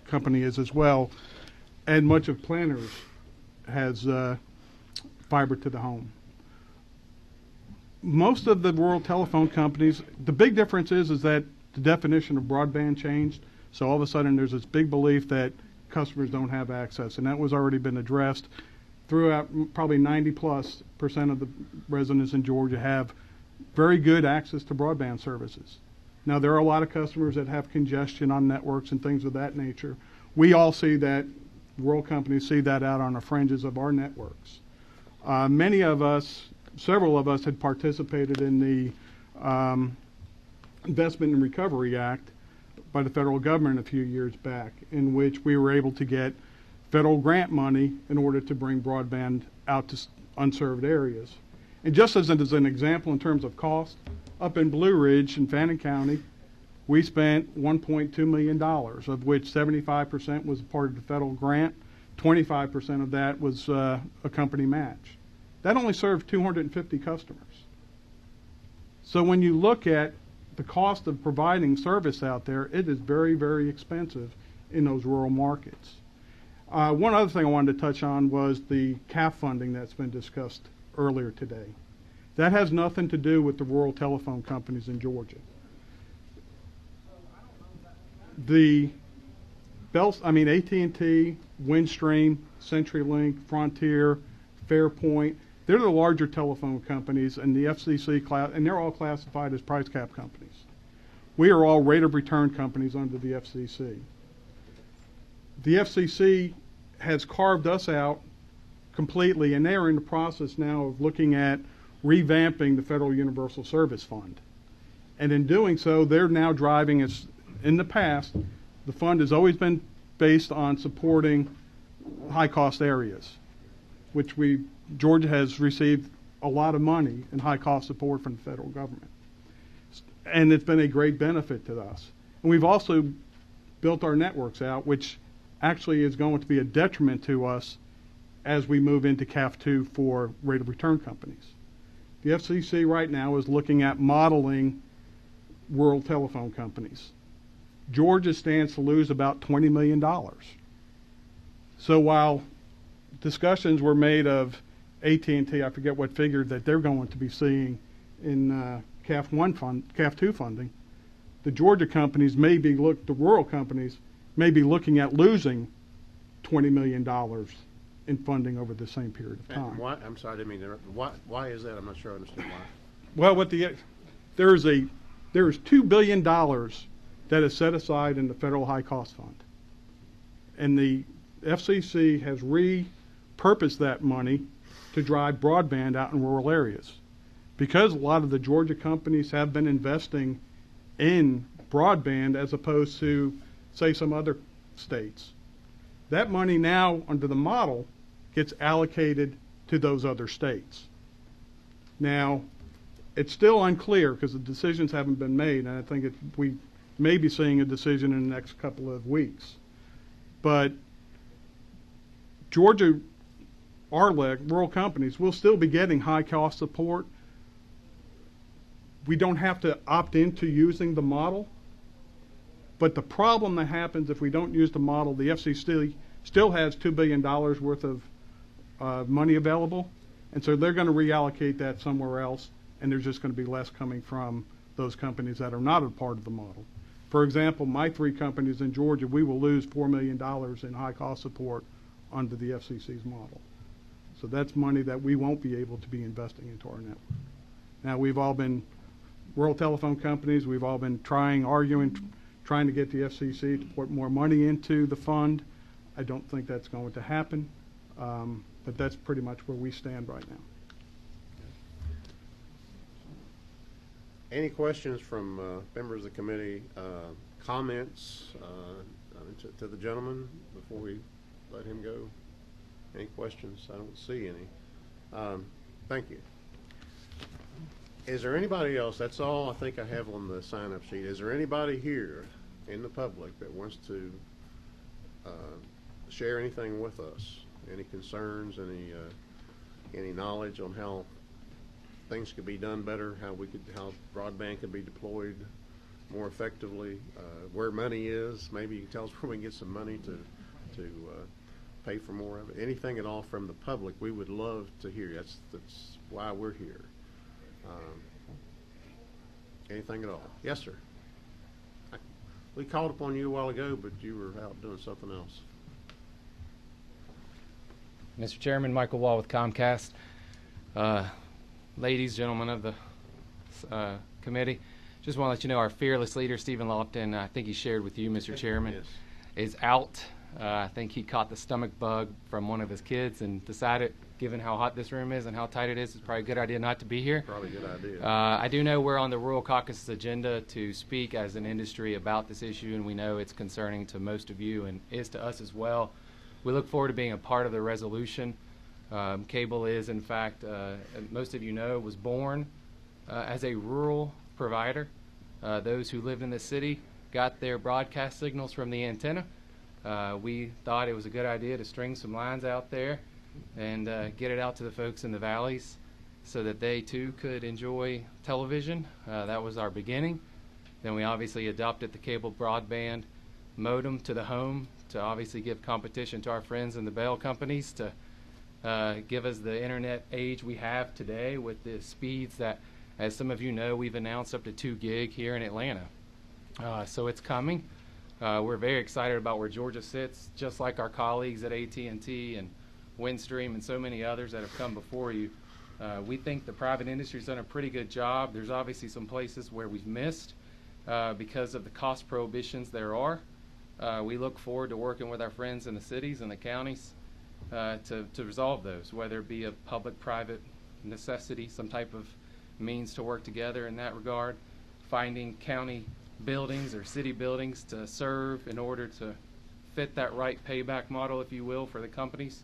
P: Company is as well, and much of Planners has fiber to the home. Most of the rural telephone companies, the big difference is that the definition of broadband changed. So all of a sudden there's this big belief that customers don't have access, and that was already been addressed throughout. Probably 90+% of the residents in Georgia have very good access to broadband services. Now, there are a lot of customers that have congestion on networks and things of that nature. We all see that, rural companies see that out on the fringes of our networks. Many of us, several of us had participated in the Investment and Recovery Act by the federal government a few years back, in which we were able to get federal grant money in order to bring broadband out to unserved areas. And just as an example in terms of cost, up in Blue Ridge in Fannin County, we spent $1.2 million, of which 75% was part of the federal grant, 25% of that was a company match. That only served 250 customers. So when you look at the cost of providing service out there, it is very, very expensive in those rural markets. One other thing I wanted to touch on was the CAF funding that's been discussed earlier today. That has nothing to do with the rural telephone companies in Georgia. The AT&T, Windstream, CenturyLink, Frontier, Fairpoint, they're the larger telephone companies, and the FCC and they're all classified as price cap companies. We are all rate of return companies under the FCC. The FCC has carved us out completely, and they are in the process now of looking at revamping the Federal Universal Service Fund. And in doing so, they're now driving us. In the past, the fund has always been based on supporting high-cost areas, which Georgia has received a lot of money in high-cost support from the federal government. And it's been a great benefit to us. And we've also built our networks out, which actually is going to be a detriment to us as we move into CAF 2 for rate of return companies. The FCC right now is looking at modeling rural telephone companies. Georgia stands to lose about $20 million. So while discussions were made of AT&T, I forget what figure that they're going to be seeing in CAF 2 funding, the Georgia companies the rural companies may be looking at losing $20 million in funding over the same period of time.
A: Why, I'm sorry, I didn't mean to interrupt. Why is that? I'm not sure I understand why.
P: Well, there is $2 billion that is set aside in the federal high cost fund, and the FCC has repurposed that money to drive broadband out in rural areas. Because a lot of the Georgia companies have been investing in broadband as opposed to, say, some other states, that money now under the model gets allocated to those other states. Now, it's still unclear because the decisions haven't been made, and I think we may be seeing a decision in the next couple of weeks. But Georgia, rural companies will still be getting high cost support. We don't have to opt into using the model. But the problem that happens if we don't use the model, the FCC still has $2 billion worth of money available, and so they're going to reallocate that somewhere else, and there's just going to be less coming from those companies that are not a part of the model. For example, my 3 companies in Georgia, we will lose $4 million in high cost support under the FCC's model. So that's money that we won't be able to be investing into our network. Now, we've all been rural telephone companies. We've all been arguing, trying to get the FCC to put more money into the fund. I don't think that's going to happen, but that's pretty much where we stand right now.
A: Any questions from members of the committee? Comments to the gentleman before we let him go? Any questions? I don't see any. Thank you. Is there anybody else? That's all I think I have on the sign-up sheet. Is there anybody here in the public that wants to share anything with us? Any concerns? Any knowledge on how things could be done better? How broadband could be deployed more effectively? Where money is? Maybe you can tell us where we can get some money to pay for more of it. Anything at all from the public, we would love to hear. That's why we're here. Anything at all? Yes, sir. We called upon you a while ago, but you were out doing something else.
Q: Mr. Chairman, Michael Wall with Comcast. Ladies, gentlemen of the committee, just want to let you know our fearless leader, Stephen Lofton, I think he shared with you, Mr. Chairman,
A: yes,
Q: is out. I think he caught the stomach bug from one of his kids and decided, given how hot this room is and how tight it is, it's probably a good idea not to be here.
A: Probably a good idea.
Q: I do know we're on the Rural Caucus agenda to speak as an industry about this issue, and we know it's concerning to most of you and is to us as well. We look forward to being a part of the resolution. Cable is, in fact, most of you know, was born as a rural provider. Those who lived in the city got their broadcast signals from the antenna. We thought it was a good idea to string some lines out there and get it out to the folks in the valleys so that they too could enjoy television. That was our beginning. Then we obviously adopted the cable broadband modem to the home to obviously give competition to our friends in the Bell companies to give us the internet age we have today with the speeds that, as some of you know, we've announced up to 2 gig here in Atlanta. So it's coming. We're very excited about where Georgia sits, just like our colleagues at AT&T and Windstream and so many others that have come before you. We think the private industry's done a pretty good job. There's obviously some places where we've missed because of the cost prohibitions there are. We look forward to working with our friends in the cities and the counties to resolve those, whether it be a public-private necessity, some type of means to work together in that regard, finding county buildings or city buildings to serve in order to fit that right payback model, if you will, for the companies.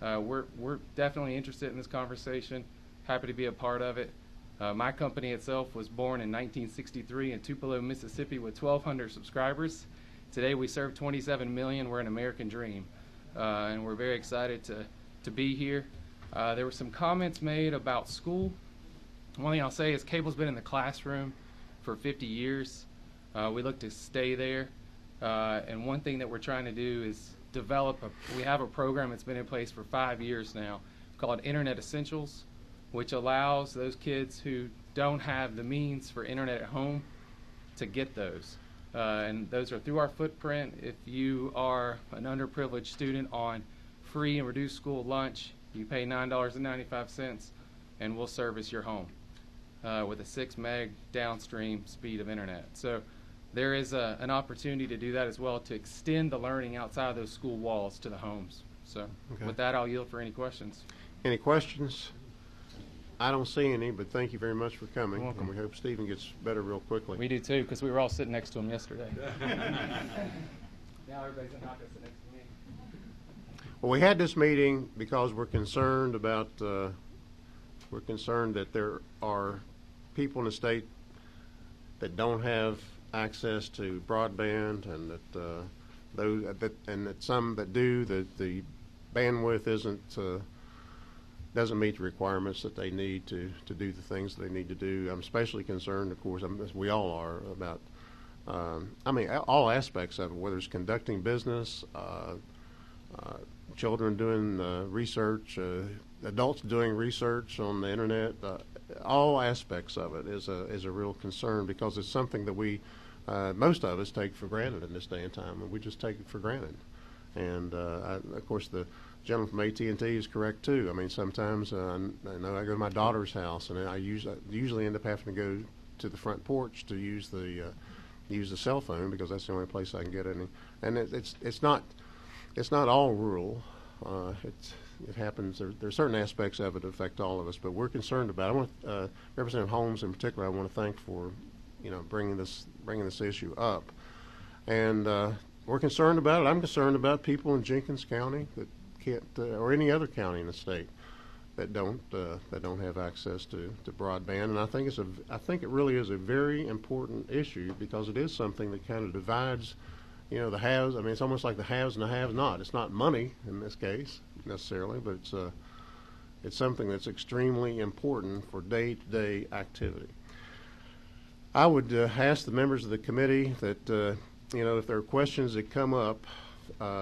Q: We're definitely interested in this conversation, happy to be a part of it. My company itself was born in 1963 in Tupelo, Mississippi with 1,200 subscribers. Today we serve 27 million. We're an American dream, and we're very excited to be here. There were some comments made about school. One thing I'll say is cable's been in the classroom for 50 years. We look to stay there, and one thing that we're trying to do is we have a program that's been in place for 5 years now called Internet Essentials, which allows those kids who don't have the means for internet at home to get those. And those are through our footprint. If you are an underprivileged student on free and reduced school lunch, you pay $9.95 and we'll service your home with a 6 meg downstream speed of internet. So there is an opportunity to do that as well, to extend the learning outside of those school walls to the homes. So with that, I'll yield for any questions.
A: Any questions? I don't see any, but thank you very much for coming.
Q: You're welcome.
A: And we hope Stephen gets better real quickly.
Q: We do too, because we were all sitting next to him yesterday. Now everybody's not going to sit next to me.
A: Well, we had this meeting because we're concerned about, that there are people in the state that don't have access to broadband, and that some that do, that the bandwidth doesn't meet the requirements that they need to do the things they need to do. I'm especially concerned, of course, as we all are, about all aspects of it, whether it's conducting business, children doing research, adults doing research on the internet. All aspects of it is a real concern, because it's something that we, most of us, take for granted in this day and time, and we just take it for granted. And of course, the gentleman from AT&T is correct too. I mean, sometimes I know I go to my daughter's house, and I usually end up having to go to the front porch to use the cell phone because that's the only place I can get any. And it's not all rural. It happens. There's certain aspects of it that affect all of us, but we're concerned about it. I want Representative Holmes in particular. I want to thank for bringing this issue up, and we're concerned about it. I'm concerned about people in Jenkins County that can't, or any other county in the state that don't have access to broadband. And I think it really is a very important issue because it is something that kind of divides, the haves. I mean, it's almost like the haves and the have-not. It's not money in this case necessarily, but it's something that's extremely important for day-to-day activity. I would ask the members of the committee that if there are questions that come up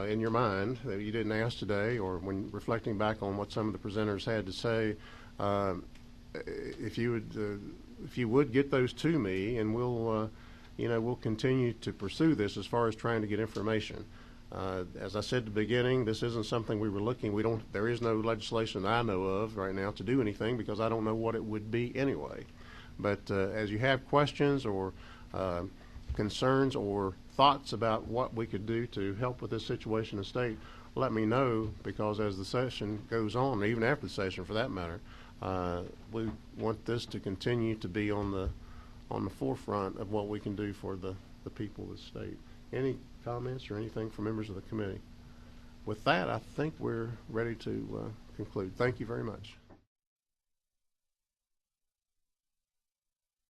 A: in your mind that you didn't ask today, or when reflecting back on what some of the presenters had to say, if you would get those to me, and we'll continue to pursue this as far as trying to get information. As I said at the beginning, this isn't something we were looking. There is no legislation that I know of right now to do anything because I don't know what it would be anyway. But as you have questions or concerns or thoughts about what we could do to help with this situation in the state, let me know, because as the session goes on, even after the session for that matter, we want this to continue to be on the forefront of what we can do for the people of the state. Any comments or anything from members of the committee? With that, I think we're ready to conclude. Thank you very much.